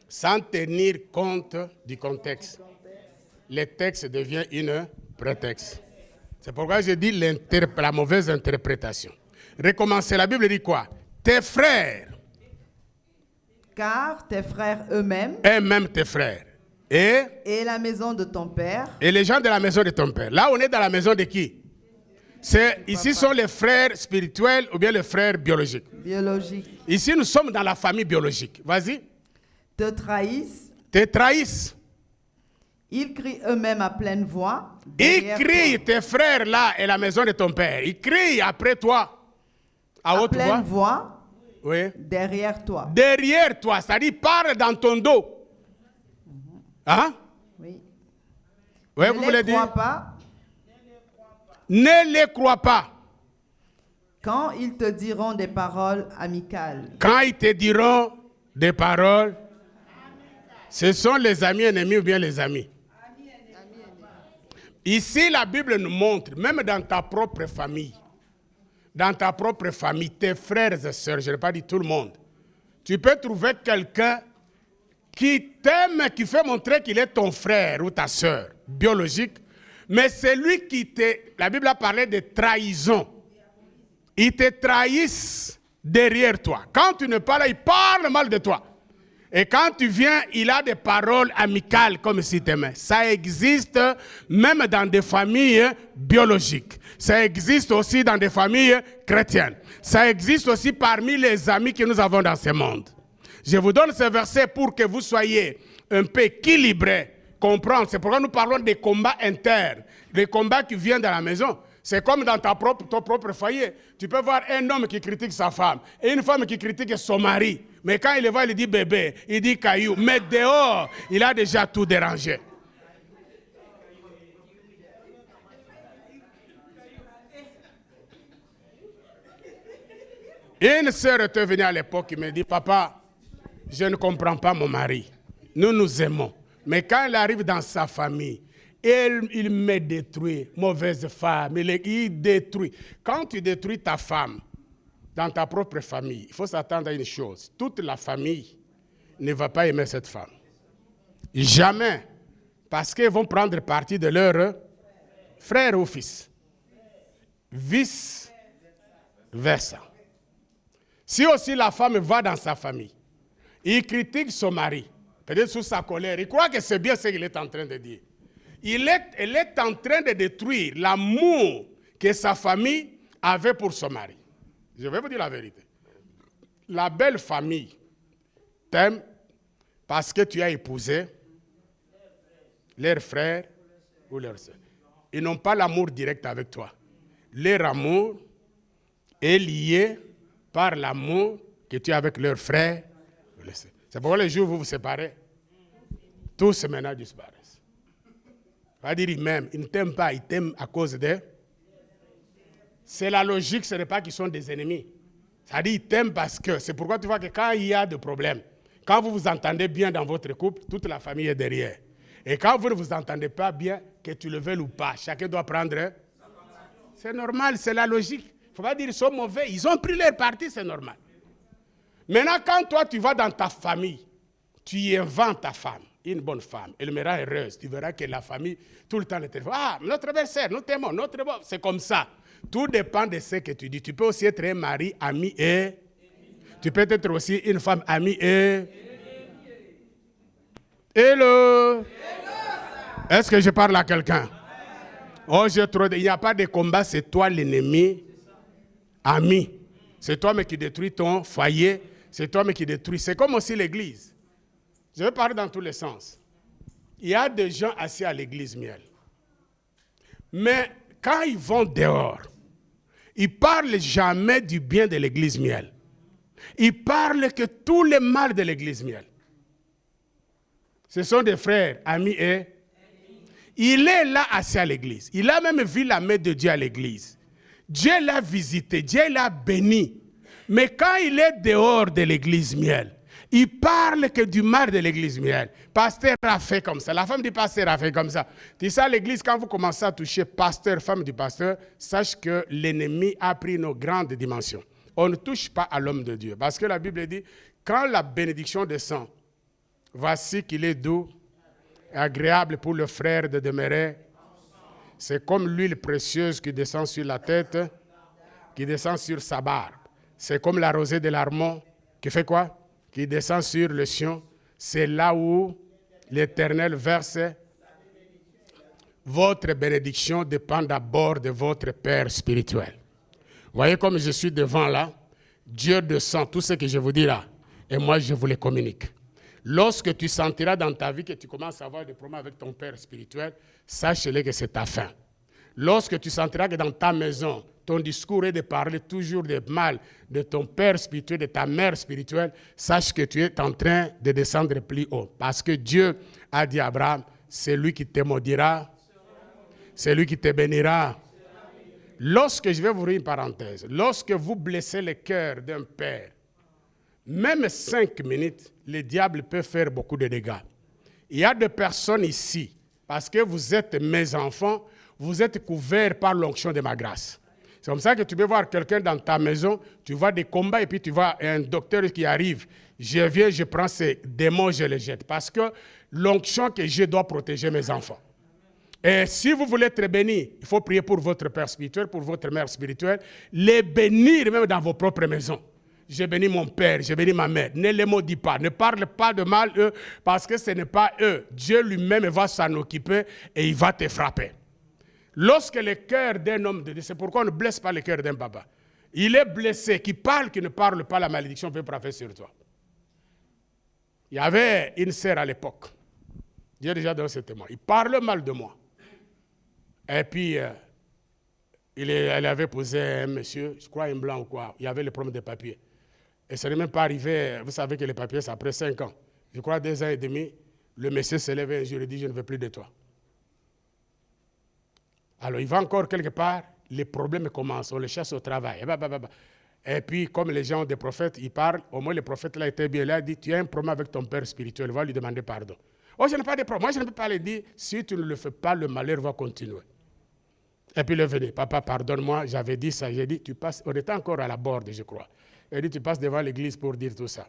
sans tenir compte du contexte, le texte devient un prétexte. C'est pourquoi je dis la mauvaise interprétation. Recommencer, la Bible dit quoi? Tes frères. Car tes frères eux-mêmes Et même tes frères. et la maison de ton père. Et les gens de la maison de ton père. Là, on est dans la maison de qui? Ici sont les frères spirituels ou bien les frères biologiques. Biologiques. Ici, nous sommes dans la famille biologique. Vas-y. Te trahissent. Te trahissent. Ils crient eux-mêmes à pleine voix. Ils crient, tes frères là et la maison de ton père. Ils crient après toi. À haute pleine voix. Oui. Derrière toi. Derrière toi, c'est-à-dire parle dans ton dos. Hein? Oui. Oui, Ne vous voulez les dire? crois pas Ne les crois pas. quand ils te diront des paroles amicales. Quand ils te diront des paroles, ce sont les amis ennemis ou bien les amis? Ici, la Bible nous montre, même dans ta propre famille, tes frères et sœurs, je n'ai pas dit tout le monde, tu peux trouver quelqu'un qui t'aime, qui fait montrer qu'il est ton frère ou ta sœur biologique, mais c'est lui qui la Bible a parlé de trahison. Ils te trahissent derrière toi. Quand tu ne parles, il parle mal de toi. Et quand tu viens, il a des paroles amicales comme si t'aimais. Ça existe même dans des familles biologiques. Ça existe aussi dans des familles chrétiennes. Ça existe aussi parmi les amis que nous avons dans ce monde. Je vous donne ce verset pour que vous soyez un peu équilibrés, comprendre. C'est pourquoi nous parlons des combats internes, des combats qui viennent de la maison. C'est comme dans ton propre foyer. Tu peux voir un homme qui critique sa femme et une femme qui critique son mari. Mais quand il le voit, il dit bébé, il dit caillou. Mais dehors, il a déjà tout dérangé. Une sœur était venue à l'époque qui me dit, papa, je ne comprends pas mon mari. Nous nous aimons. Mais quand il arrive dans sa famille, il me détruit, mauvaise femme, il détruit. Quand tu détruis ta femme dans ta propre famille, il faut s'attendre à une chose. Toute la famille ne va pas aimer cette femme. Jamais. Parce qu'ils vont prendre parti de leur frère ou fils. Vice versa. Si aussi la femme va dans sa famille, il critique son mari, peut-être sous sa colère, il croit que c'est bien ce qu'il est en train de dire. Elle est en train de détruire l'amour que sa famille avait pour son mari. Je vais vous dire la vérité. La belle famille t'aime parce que tu as épousé leurs frères ou leurs sœurs. Ils n'ont pas l'amour direct avec toi. Leur amour est lié par l'amour que tu as avec leurs frères ou leurs sœurs. C'est pourquoi les jours où vous vous séparez, tous maintenant disparaissent. C'est-à-dire, ils ne t'aiment pas, ils t'aiment à cause d'eux. C'est la logique, ce n'est pas qu'ils sont des ennemis. C'est-à-dire, ils t'aiment parce que, c'est pourquoi tu vois que quand il y a des problèmes, Quand vous vous entendez bien dans votre couple, toute la famille est derrière. Et quand vous ne vous entendez pas bien, que tu le veuilles ou pas, chacun doit prendre. C'est normal, c'est la logique. Il ne faut pas dire qu'ils sont mauvais, ils ont pris leur parti, c'est normal. Maintenant, quand toi, tu vas dans ta famille, tu y inventes ta femme, une bonne femme, elle me rend heureuse. Tu verras que la famille, tout le temps, le téléphone, ah, notre belle-sœur, nous t'aimons, notre bon. C'est comme ça. Tout dépend de ce que tu dis. Tu peux aussi être un mari, ami et... Tu peux être aussi une femme, amie et... Hello. Est-ce que je parle à quelqu'un? Oh, il n'y a pas de combat, c'est toi l'ennemi, ami. C'est toi qui détruis ton foyer, c'est toi qui détruis. C'est comme aussi l'église. Je vais parler dans tous les sens. Il y a des gens assis à l'église miel. Mais quand ils vont dehors, ils ne parlent jamais du bien de l'église miel. Ils parlent que tout le mal de l'église miel. Ce sont des frères, amis et... Il est là assis à l'église. Il a même vu la main de Dieu à l'église. Dieu l'a visité, Dieu l'a béni. Mais quand il est dehors de l'église miel, il parle que du mal de l'église miel. Pasteur a fait comme ça. La femme du pasteur a fait comme ça. Tu sais, à l'église, quand vous commencez à toucher pasteur, femme du pasteur, sache que l'ennemi a pris nos grandes dimensions. On ne touche pas à l'homme de Dieu. Parce que la Bible dit, quand la bénédiction descend, voici qu'il est doux, agréable pour le frère de demeurer. C'est comme l'huile précieuse qui descend sur la tête, qui descend sur sa barbe. C'est comme la rosée de l'Armon qui fait quoi? Qui descend sur le Sion. C'est là où l'Éternel verse. Votre bénédiction dépend d'abord de votre Père spirituel. Voyez comme je suis devant là, Dieu descend tout ce que je vous dis là, et moi je vous le communique. Lorsque tu sentiras dans ta vie que tu commences à avoir des problèmes avec ton Père spirituel, sache-le que c'est ta fin. Lorsque tu sentiras que dans ta maison, ton discours est de parler toujours de mal de ton Père spirituel, de ta mère spirituelle, sache que tu es en train de descendre plus haut. Parce que Dieu a dit à Abraham, c'est lui qui te maudira, c'est lui qui te bénira. Lorsque, je vais vous ouvrir une parenthèse, lorsque vous blessez le cœur d'un père, même 5 minutes, le diable peut faire beaucoup de dégâts. Il y a des personnes ici, parce que vous êtes mes enfants, vous êtes couverts par l'onction de ma grâce. C'est comme ça que tu peux voir quelqu'un dans ta maison, tu vois des combats et puis tu vois un docteur qui arrive. Je viens, je prends ces démons, je les jette. Parce que l'onction que j'ai doit protéger mes enfants. Et si vous voulez être béni, il faut prier pour votre père spirituel, pour votre mère spirituelle, les bénir même dans vos propres maisons. J'ai béni mon père, j'ai béni ma mère. Ne les maudis pas, ne parle pas de mal eux, parce que ce n'est pas eux. Dieu lui-même va s'en occuper et il va te frapper. Lorsque le cœur d'un homme de Dieu, c'est pourquoi on ne blesse pas le cœur d'un papa. Il est blessé, qui parle, qui ne parle pas, la malédiction peut frapper sur toi. Il y avait une sœur à l'époque. Dieu déjà donné ce témoin. Il parlait mal de moi. Et puis, elle avait posé un monsieur, je crois un blanc ou quoi, il y avait le problème des papiers. Et ça n'est même pas arrivé, vous savez que les papiers, c'est après 5 ans. Je crois 2 ans et demi, le monsieur s'est levé un jour et dit, je ne veux plus de toi. Alors, il va encore quelque part, les problèmes commencent, on le chasse au travail. Et puis, comme les gens des prophètes, ils parlent, au moins le prophète là était bien là, il dit, tu as un problème avec ton père spirituel, va lui demander pardon. Oh, je n'ai pas de problème, moi je ne peux pas le dire, si tu ne le fais pas, le malheur va continuer. Et puis il est venu, papa, pardonne-moi, j'avais dit ça, j'ai dit, tu passes, on était encore à la borde, je crois. Il dit, tu passes devant l'église pour dire tout ça.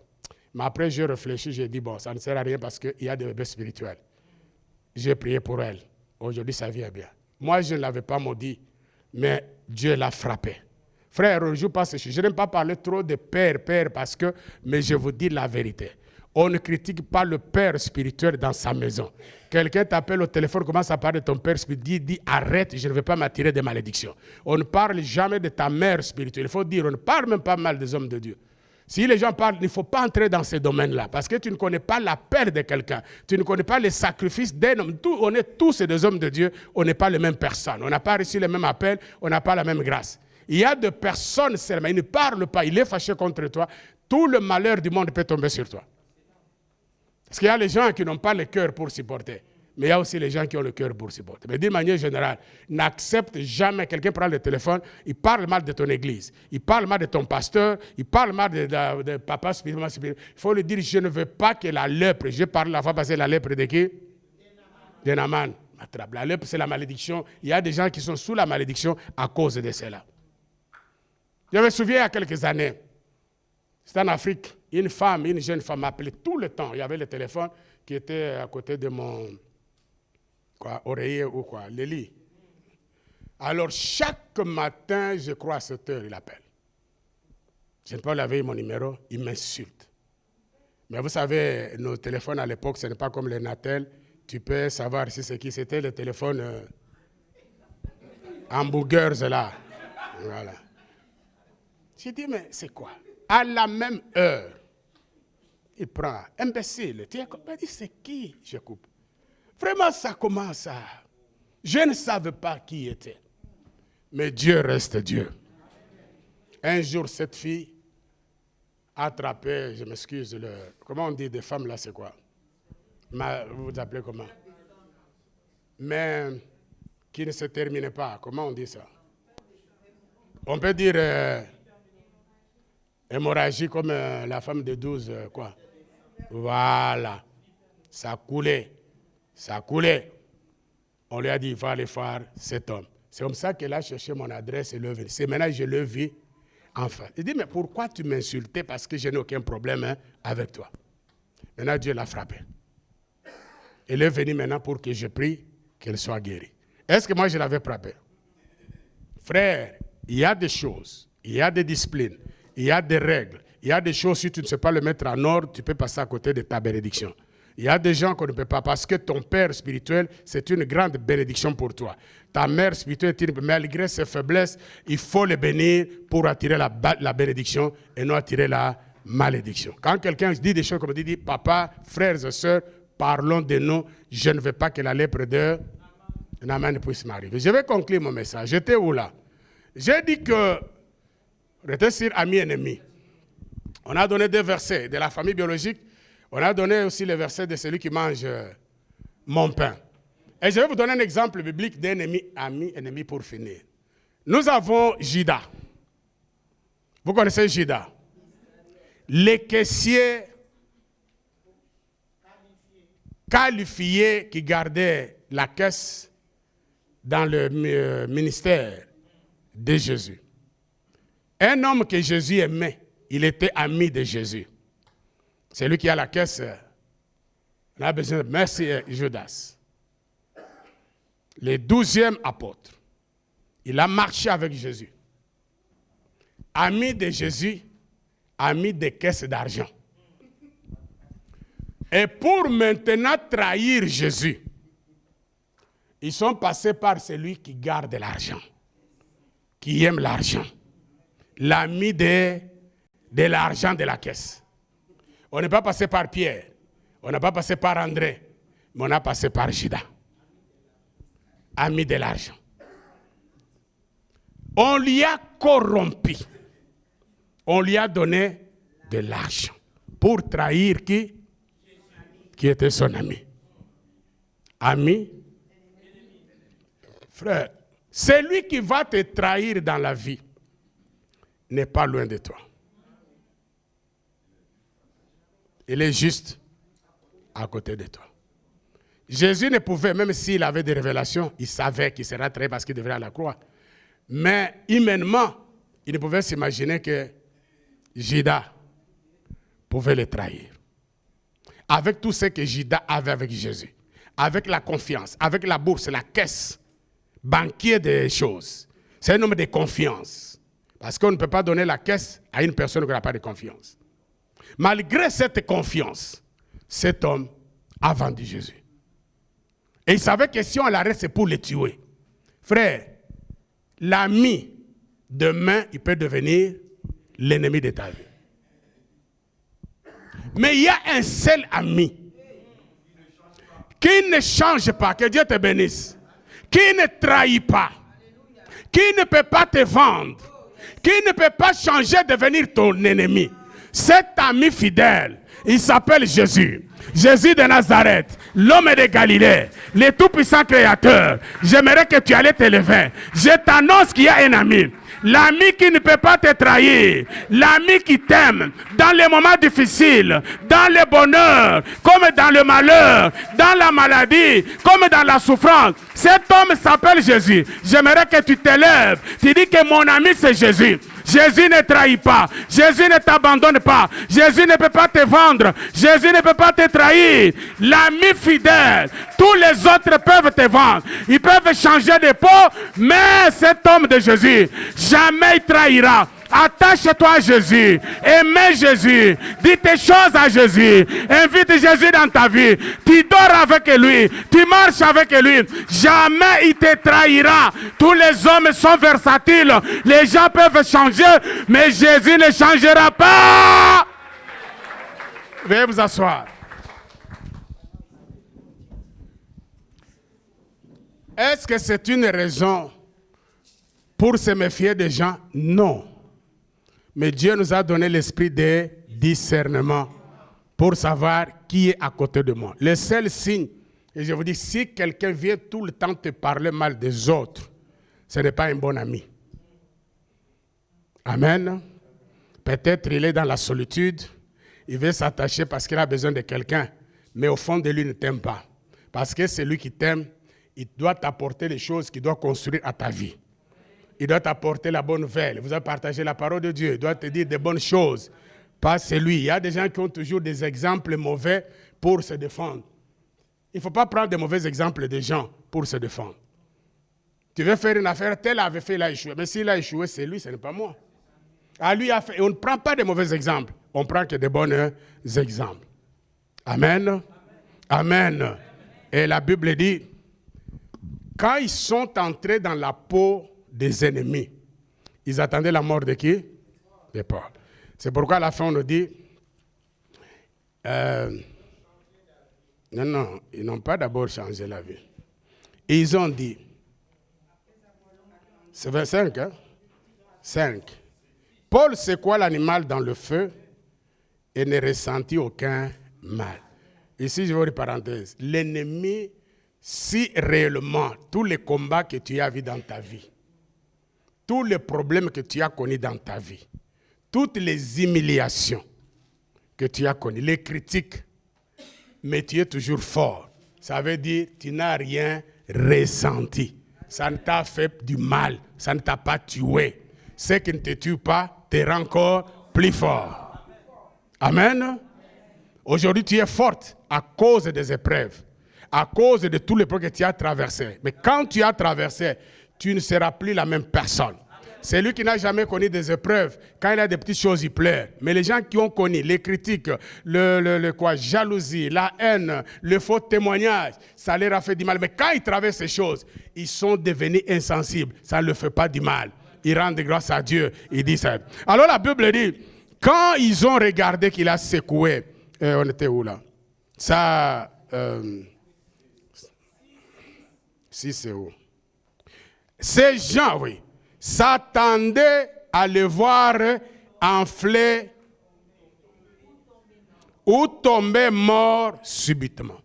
Mais après, j'ai réfléchi, j'ai dit, bon, ça ne sert à rien parce qu'il y a des bébés spirituels. J'ai prié pour elle. Aujourd'hui, ça vient bien. Moi, je ne l'avais pas maudit, mais Dieu l'a frappé. Frère, je ne joue pas ce sujet. Je n'aime pas parler trop de père, parce que, mais je vous dis la vérité. On ne critique pas le père spirituel dans sa maison. Quelqu'un t'appelle au téléphone, commence à parler de ton père spirituel, dit arrête, je ne vais pas m'attirer des malédictions. On ne parle jamais de ta mère spirituelle. Il faut dire, on ne parle même pas mal des hommes de Dieu. Si les gens parlent, il ne faut pas entrer dans ces domaines-là, parce que tu ne connais pas la peur de quelqu'un, tu ne connais pas les sacrifices d'un homme. On est tous des hommes de Dieu, on n'est pas les mêmes personnes, on n'a pas reçu le même appel, on n'a pas la même grâce. Il y a des personnes seulement, ils ne parlent pas, il est fâché contre toi, tout le malheur du monde peut tomber sur toi. Parce qu'il y a les gens qui n'ont pas le cœur pour supporter. Mais il y a aussi les gens qui ont le cœur pour supporter. Mais d'une manière générale, n'accepte jamais, quelqu'un prend le téléphone, il parle mal de ton église, il parle mal de ton pasteur, il parle mal de papa spirituel. Il faut lui dire, je ne veux pas que la lèpre, je parle la fois passée, la lèpre de qui? De Naaman. La lèpre, c'est la malédiction. Il y a des gens qui sont sous la malédiction à cause de cela. Je me souviens il y a quelques années, c'était en Afrique, une jeune femme m'appelait tout le temps. Il y avait le téléphone qui était à côté de mon oreiller ou le lit. Alors, chaque matin, je crois à 7 heures, il appelle. Je ne peux pas laver mon numéro, il m'insulte. Mais vous savez, nos téléphones à l'époque, ce n'est pas comme les Natel. Tu peux savoir si c'est qui c'était, le téléphone hamburgers là. Voilà. J'ai dit, mais c'est quoi? À la même heure, il prend, imbécile. Tu es comme, il dit, c'est qui? Je coupe. Vraiment, ça commence à... Je ne savais pas qui était. Mais Dieu reste Dieu. Un jour, cette fille a attrapé, je m'excuse, comment on dit des femmes là, c'est quoi? Vous vous appelez comment? Mais qui ne se termine pas. Comment on dit ça? On peut dire hémorragie comme la femme de 12, quoi. Voilà. Ça coulait. Ça coulait. On lui a dit, il va aller voir cet homme. C'est comme ça qu'elle a cherché mon adresse et le vu. C'est maintenant que je le vis enfin. Il dit, mais pourquoi tu m'insultais? Parce que je n'ai aucun problème avec toi. Maintenant, Dieu l'a frappé. Elle est venue maintenant pour que je prie qu'elle soit guérie. Est-ce que moi je l'avais frappé? Frère, il y a des choses, il y a des disciplines, il y a des règles, il y a des choses, si tu ne sais pas le mettre en ordre, tu peux passer à côté de ta bénédiction. Il y a des gens qu'on ne peut pas, parce que ton père spirituel, c'est une grande bénédiction pour toi. Ta mère spirituelle, malgré ses faiblesses, il faut les bénir pour attirer la bénédiction et non attirer la malédiction. Quand quelqu'un dit des choses comme dit, papa, frères et sœurs, parlons de nous, je ne veux pas que la lèpre de Naaman puisse m'arriver. Je vais conclure mon message. J'étais où là? J'ai dit que, j'étais sur ami-ennemi. On a donné 2 versets de la famille biologique. On a donné aussi le verset de celui qui mange mon pain. Et je vais vous donner un exemple biblique d'ennemi, ami-ennemi pour finir. Nous avons Judas. Vous connaissez Judas? Les caissiers qualifiés qui gardaient la caisse dans le ministère de Jésus. Un homme que Jésus aimait, il était ami de Jésus. C'est lui qui a la caisse. On a besoin de merci Judas. Le 12e apôtre. Il a marché avec Jésus. Ami de Jésus, ami des caisses d'argent. Et pour maintenant trahir Jésus, ils sont passés par celui qui garde l'argent, qui aime l'argent, l'ami de l'argent de la caisse. On n'est pas passé par Pierre, on n'a pas passé par André, mais on a passé par Judas, ami de l'argent. On lui a corrompu, on lui a donné de l'argent pour trahir qui était son ami. Ami, frère, celui qui va te trahir dans la vie n'est pas loin de toi. Il est juste à côté de toi. Jésus ne pouvait, même s'il avait des révélations, il savait qu'il serait trahi parce qu'il devrait à la croix. Mais humainement, il ne pouvait s'imaginer que Judas pouvait le trahir. Avec tout ce que Judas avait avec Jésus, avec la confiance, avec la bourse, la caisse, banquier des choses. C'est un homme de confiance. Parce qu'on ne peut pas donner la caisse à une personne qui n'a pas de confiance. Malgré cette confiance, cet homme a vendu Jésus. Et il savait que si on l'arrête, c'est pour le tuer. Frère, l'ami, demain, il peut devenir l'ennemi de ta vie. Mais il y a un seul ami qui ne change pas, que Dieu te bénisse, qui ne trahit pas, qui ne peut pas te vendre, qui ne peut pas changer, devenir ton ennemi. Cet ami fidèle, il s'appelle Jésus. Jésus de Nazareth, l'homme de Galilée, le tout-puissant créateur. J'aimerais que tu allais t'élever. Je t'annonce qu'il y a un ami. L'ami qui ne peut pas te trahir. L'ami qui t'aime dans les moments difficiles, dans le bonheur, comme dans le malheur, dans la maladie, comme dans la souffrance. Cet homme s'appelle Jésus. J'aimerais que tu t'élèves. Tu dis que mon ami c'est Jésus. Jésus ne trahit pas. Jésus ne t'abandonne pas. Jésus ne peut pas te vendre. Jésus ne peut pas te trahir. L'ami fidèle, tous les autres peuvent te vendre. Ils peuvent changer de peau, mais cet homme de Jésus, jamais il trahira. Attache-toi à Jésus. Aimez Jésus. Dis tes choses à Jésus. Invite Jésus dans ta vie. Tu dors avec lui. Tu marches avec lui. Jamais il te trahira. Tous les hommes sont versatiles. Les gens peuvent changer, mais Jésus ne changera pas. Veuillez vous asseoir. Est-ce que c'est une raison pour se méfier des gens? Non. Mais Dieu nous a donné l'esprit de discernement pour savoir qui est à côté de moi. Le seul signe, et je vous dis, si quelqu'un vient tout le temps te parler mal des autres, ce n'est pas un bon ami. Amen. Peut-être il est dans la solitude, il veut s'attacher parce qu'il a besoin de quelqu'un, mais au fond de lui, il ne t'aime pas. Parce que c'est lui qui t'aime, il doit t'apporter les choses qu'il doit construire à ta vie. Il doit t'apporter la bonne nouvelle. Vous avez partagé la parole de Dieu. Il doit te dire des bonnes choses. Pas celui. Il y a des gens qui ont toujours des exemples mauvais pour se défendre. Il ne faut pas prendre des mauvais exemples des gens pour se défendre. Tu veux faire une affaire, tel avait fait, il a échoué. Mais s'il a échoué, c'est lui, ce n'est pas moi. À lui a fait. Et on ne prend pas de mauvais exemples. On prend que des bons exemples. Amen. Amen. Et la Bible dit, quand ils sont entrés dans la peau des ennemis, ils attendaient la mort de qui? De Paul. C'est pourquoi à la fin on nous dit, non, ils n'ont pas d'abord changé la vie. Ils ont dit, c'est 25, hein? 5. Paul secoua l'animal dans le feu et ne ressentit aucun mal. Ici, je vais une parenthèse. L'ennemi, si réellement tous les combats que tu as vus dans ta vie, tous les problèmes que tu as connus dans ta vie, toutes les humiliations que tu as connues, les critiques, mais tu es toujours fort. Ça veut dire que tu n'as rien ressenti. Ça ne t'a fait du mal, ça ne t'a pas tué. Ce qui ne te tue pas te rend encore plus fort. Amen. Aujourd'hui, tu es forte à cause des épreuves, à cause de tous les problèmes que tu as traversés. Mais quand tu as traversé, tu ne seras plus la même personne. C'est lui qui n'a jamais connu des épreuves. Quand il a des petites choses, il pleure. Mais les gens qui ont connu les critiques, jalousie, la haine, le faux témoignage, ça leur a fait du mal. Mais quand ils traversent ces choses, ils sont devenus insensibles. Ça ne leur fait pas du mal. Ils rendent grâce à Dieu. Ils disent ça. Alors la Bible dit, quand ils ont regardé qu'il a secoué, on était où là? Ça, si c'est où? Ces gens, oui, s'attendaient à le voir enfler ou tomber mort subitement.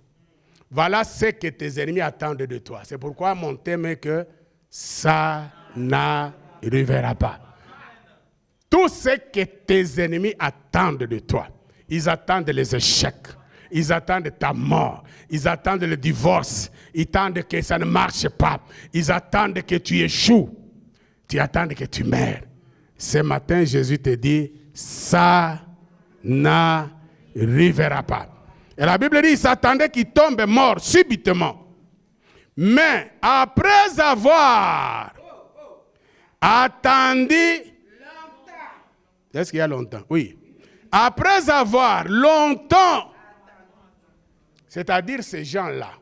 Voilà ce que tes ennemis attendent de toi. C'est pourquoi mon thème est que ça n'arrivera pas. Tout ce que tes ennemis attendent de toi, ils attendent les échecs, ils attendent ta mort, ils attendent le divorce, ils attendent que ça ne marche pas, ils attendent que tu échoues, tu attends que tu meurs. Ce matin, Jésus te dit, ça n'arrivera pas. Et la Bible dit, il s'attendait qu'il tombe mort subitement. Mais après avoir attendu, est-ce qu'il y a longtemps? Oui. Après avoir longtemps, c'est-à-dire ces gens-là,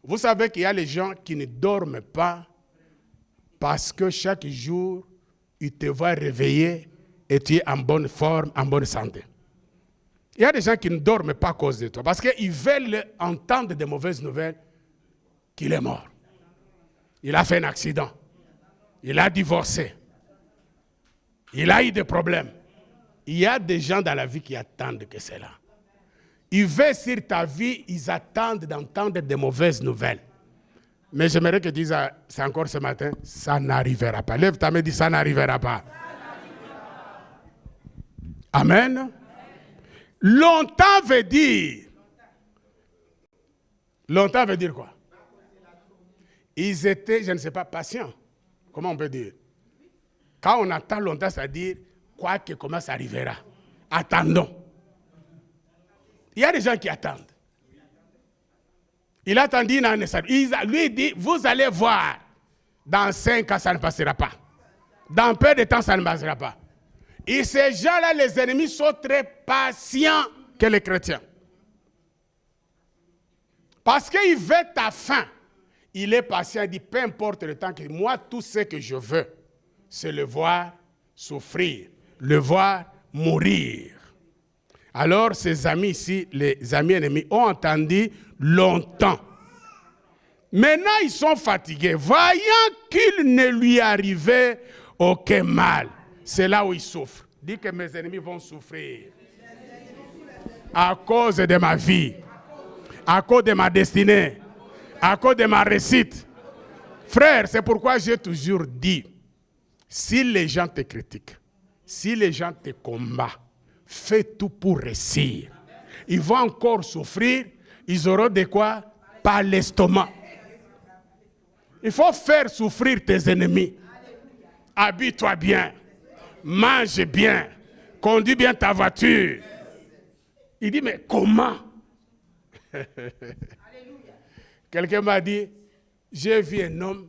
vous savez qu'il y a les gens qui ne dorment pas parce que chaque jour, ils te voient réveiller et tu es en bonne forme, en bonne santé. Il y a des gens qui ne dorment pas à cause de toi parce qu'ils veulent entendre des mauvaises nouvelles qu'il est mort. Il a fait un accident. Il a divorcé. Il a eu des problèmes. Il y a des gens dans la vie qui attendent que c'est là. Ils veillent sur ta vie, ils attendent d'entendre des mauvaises nouvelles. Mais j'aimerais que tu dises, c'est encore ce matin, ça n'arrivera pas. Lève ta main et dis, ça n'arrivera pas. Amen. Longtemps veut dire quoi? Ils étaient, je ne sais pas, patients. Comment on peut dire? Quand on attend longtemps, c'est-à-dire, quoi que comment ça arrivera. Attendons. Il y a des gens qui attendent. Il a attendu, lui dit, vous allez voir, dans 5 ans, ça ne passera pas. Dans peu de temps, ça ne passera pas. Et ces gens-là, les ennemis, sont très patients que les chrétiens. Parce qu'il veut ta fin. Il est patient, il dit, peu importe le temps, que moi, tout ce que je veux, c'est le voir souffrir, le voir mourir. Alors, ces amis ici, les amis ennemis, ont entendu longtemps. Maintenant, ils sont fatigués. Voyant qu'il ne lui arrivait aucun mal. C'est là où ils souffrent. Dis que mes ennemis vont souffrir. À cause de ma vie. À cause de ma destinée. À cause de ma réussite. Frère, c'est pourquoi j'ai toujours dit, si les gens te critiquent, si les gens te combattent, fais tout pour réussir. Ils vont encore souffrir, ils auront de quoi? Pas l'estomac. Il faut faire souffrir tes ennemis. Habille-toi bien, mange bien, conduis bien ta voiture. Il dit, mais comment? Quelqu'un m'a dit, j'ai vu un homme,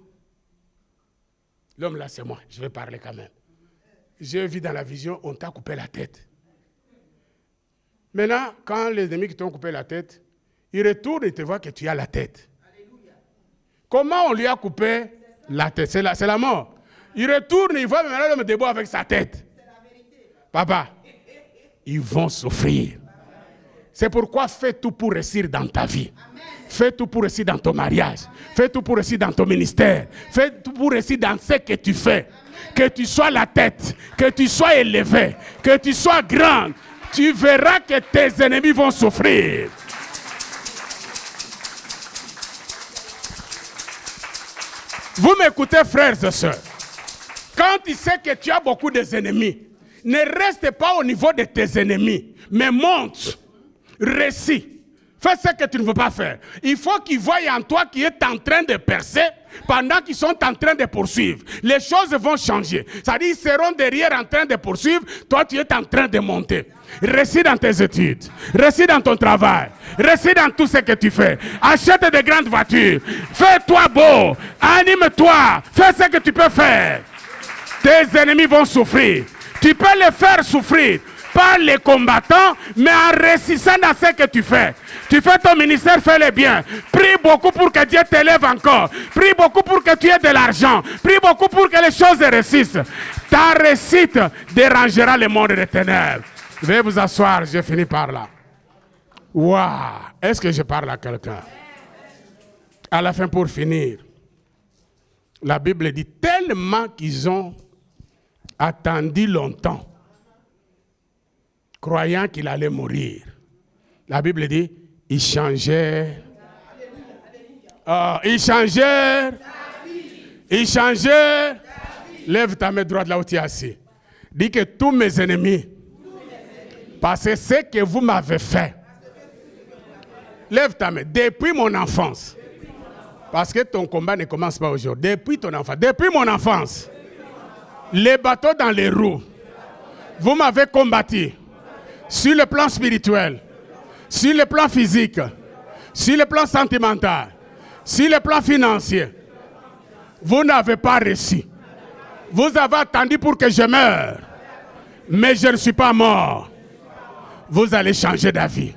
l'homme là c'est moi, je vais parler quand même. J'ai vu dans la vision, on t'a coupé la tête. Maintenant, quand les ennemis qui t'ont coupé la tête, ils retournent et te voient que tu as la tête. Alléluia. Comment on lui a coupé la tête? C'est la mort. Il retourne, il voit maintenant l'homme debout avec sa tête. Papa, ils vont souffrir. C'est pourquoi fais tout pour réussir dans ta vie. Fais tout pour réussir dans ton mariage. Fais tout pour réussir dans ton ministère. Fais tout pour réussir dans ce que tu fais. Que tu sois la tête, que tu sois élevé, que tu sois grand. Tu verras que tes ennemis vont souffrir. Vous m'écoutez, frères et sœurs. Quand tu sais que tu as beaucoup d'ennemis, ne reste pas au niveau de tes ennemis, mais monte, réussis. Fais ce que tu ne veux pas faire. Il faut qu'ils voient en toi qui est en train de percer pendant qu'ils sont en train de poursuivre. Les choses vont changer. C'est-à-dire, ils seront derrière en train de poursuivre. Toi, tu es en train de monter. Réussis dans tes études. Réussis dans ton travail. Réussis dans tout ce que tu fais. Achète de grandes voitures. Fais-toi beau. Anime-toi. Fais ce que tu peux faire. Tes ennemis vont souffrir. Tu peux les faire souffrir. Pas les combattants, mais en réussissant dans ce que tu fais. Tu fais ton ministère, fais-le bien. Prie beaucoup pour que Dieu t'élève encore. Prie beaucoup pour que tu aies de l'argent. Prie beaucoup pour que les choses réussissent. Ta réussite dérangera le monde des ténèbres. Veuillez vous asseoir, je finis par là. Waouh! Est-ce que je parle à quelqu'un? À la fin, pour finir, la Bible dit tellement qu'ils ont attendu longtemps, croyant qu'il allait mourir. La Bible dit, ils changèrent. Ils changèrent. Ils changèrent. Lève ta main droite là où tu es assis. Dis que tous mes ennemis, parce que ce que vous m'avez fait, lève ta main, depuis mon enfance, parce que ton combat ne commence pas aujourd'hui, depuis ton enfance, depuis mon enfance, les bateaux dans les roues, vous m'avez combattu. Sur le plan spirituel, sur le plan physique, sur le plan sentimental, sur le plan financier, vous n'avez pas réussi. Vous avez attendu pour que je meure, mais je ne suis pas mort. Vous allez changer d'avis.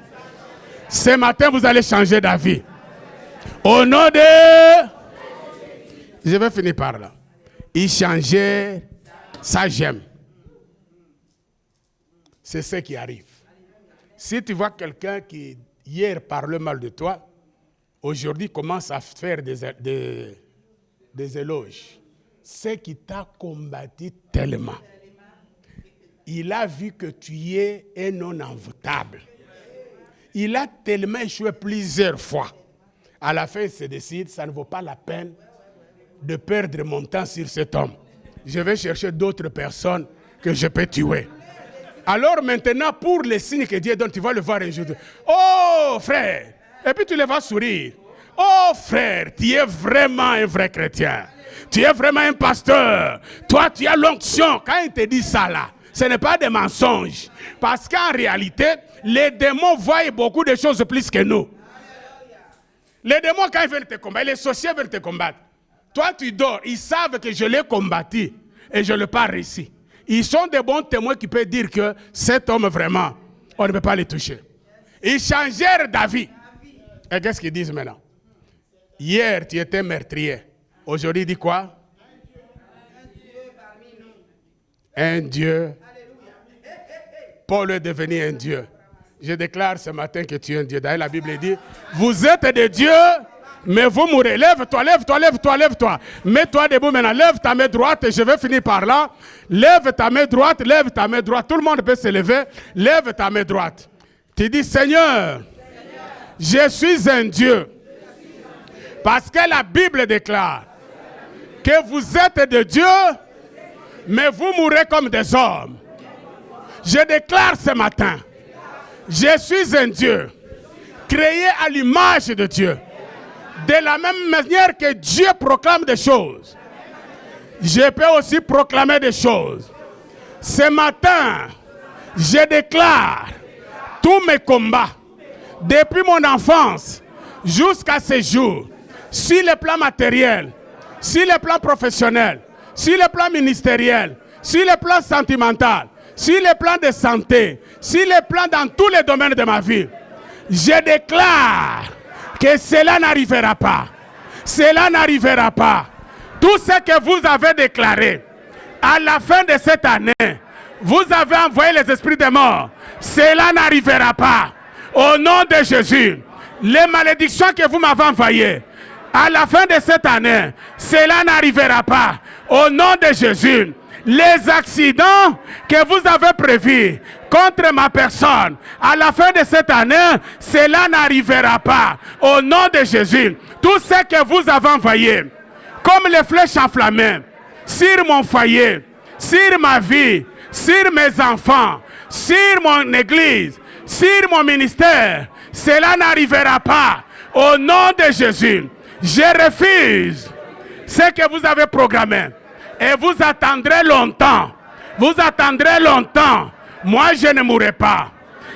Ce matin, vous allez changer d'avis. Au nom de... Je vais finir par là. Il changeait, ça j'aime. C'est ce qui arrive. Si tu vois quelqu'un qui hier parlait mal de toi, aujourd'hui commence à faire des éloges, c'est qui t'a combattu tellement. il a vu que tu es un non envoûtable. Il a tellement échoué plusieurs fois. À la fin, il se décide, ça ne vaut pas la peine de perdre mon temps sur cet homme. Je vais chercher d'autres personnes que je peux tuer. Alors maintenant, pour les signes que Dieu donne, tu vas le voir un jour. Oh frère! Et puis tu le vas sourire. Oh frère, tu es vraiment un vrai chrétien. Tu es vraiment un pasteur. Toi, tu as l'onction. Quand il te dit ça là, ce n'est pas des mensonges. Parce qu'en réalité, les démons voient beaucoup de choses plus que nous. Les démons, quand ils viennent te combattre, les sorciers viennent te combattre. Toi, tu dors. Ils savent que je l'ai combattu et je ne l'ai pas réussi. Ils sont des bons témoins qui peuvent dire que cet homme, vraiment, on ne peut pas le toucher. Ils changèrent d'avis. Et qu'est-ce qu'ils disent maintenant? Hier, tu étais meurtrier. Aujourd'hui, dis quoi? Un Dieu. Paul est devenu un Dieu. Je déclare ce matin que tu es un Dieu. D'ailleurs, la Bible dit, vous êtes des dieux, mais vous mourrez. Lève-toi, lève-toi, lève-toi, lève-toi. Mets-toi debout maintenant. Lève ta main droite et je vais finir par là. Lève ta main droite, lève ta main droite. Tout le monde peut se lever. Lève ta main droite. Tu dis, Seigneur, je suis un Dieu. Parce que la Bible déclare que vous êtes de Dieu, mais vous mourrez comme des hommes. Je déclare ce matin, je suis un Dieu, créé à l'image de Dieu. De la même manière que Dieu proclame des choses, je peux aussi proclamer des choses. Ce matin, je déclare tous mes combats, depuis mon enfance jusqu'à ce jour, sur le plan matériel, sur le plan professionnel, sur le plan ministériel, sur le plan sentimental, sur le plan de santé, sur le plan dans tous les domaines de ma vie, je déclare que cela n'arrivera pas. Cela n'arrivera pas. Tout ce que vous avez déclaré à la fin de cette année, vous avez envoyé les esprits des morts. Cela n'arrivera pas. Au nom de Jésus, les malédictions que vous m'avez envoyées à la fin de cette année, cela n'arrivera pas. Au nom de Jésus, les accidents que vous avez prévus contre ma personne à la fin de cette année, cela n'arrivera pas. Au nom de Jésus, tout ce que vous avez envoyé, comme les flèches enflammées, sur mon foyer, sur ma vie, sur mes enfants, sur mon église, sur mon ministère, cela n'arrivera pas. Au nom de Jésus, je refuse ce que vous avez programmé. Et vous attendrez longtemps. Vous attendrez longtemps. Moi, je ne mourrai pas.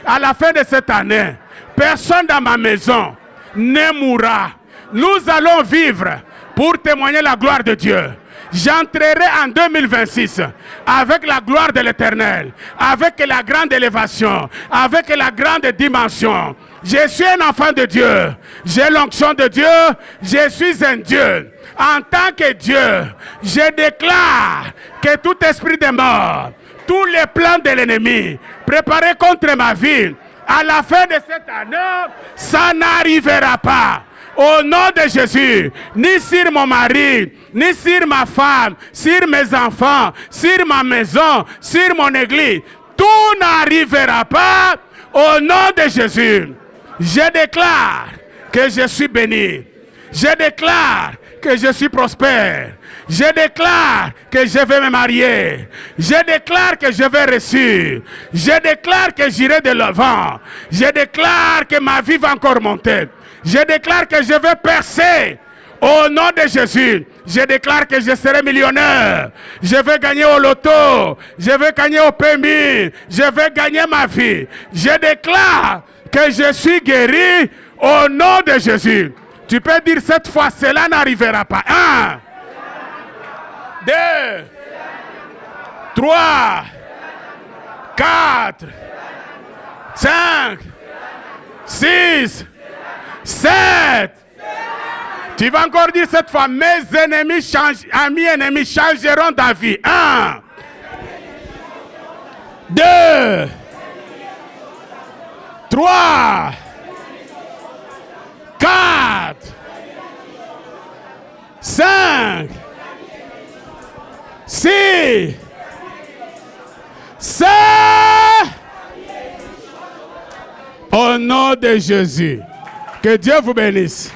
À la fin de cette année, personne dans ma maison ne mourra. Nous allons vivre pour témoigner la gloire de Dieu. J'entrerai en 2026 avec la gloire de l'Éternel, avec la grande élévation, avec la grande dimension. Je suis un enfant de Dieu. J'ai l'onction de Dieu. Je suis un Dieu. En tant que Dieu, je déclare que tout esprit de mort, tous les plans de l'ennemi préparés contre ma vie, à la fin de cette année, ça n'arrivera pas. Au nom de Jésus, ni sur mon mari, ni sur ma femme, sur mes enfants, sur ma maison, sur mon église, tout n'arrivera pas. Au nom de Jésus, je déclare que je suis béni. Je déclare que je suis prospère. Je déclare que je vais me marier. Je déclare que je vais réussir. Je déclare que j'irai de l'avant. Je déclare que ma vie va encore monter. Je déclare que je vais percer. Au nom de Jésus, je déclare que je serai millionnaire. Je vais gagner au loto. Je vais gagner au PMI. Je vais gagner ma vie. Je déclare que je suis guéri au nom de Jésus. Tu peux dire cette fois, cela n'arrivera pas. 1, 2, 3, 4, 5, 6, 7. Tu vas encore dire cette fois, mes ennemis amis ennemis changeront d'avis. 1, 2, 3, 4, 5, 6, 7. Au nom de Jésus. Que Dieu vous bénisse.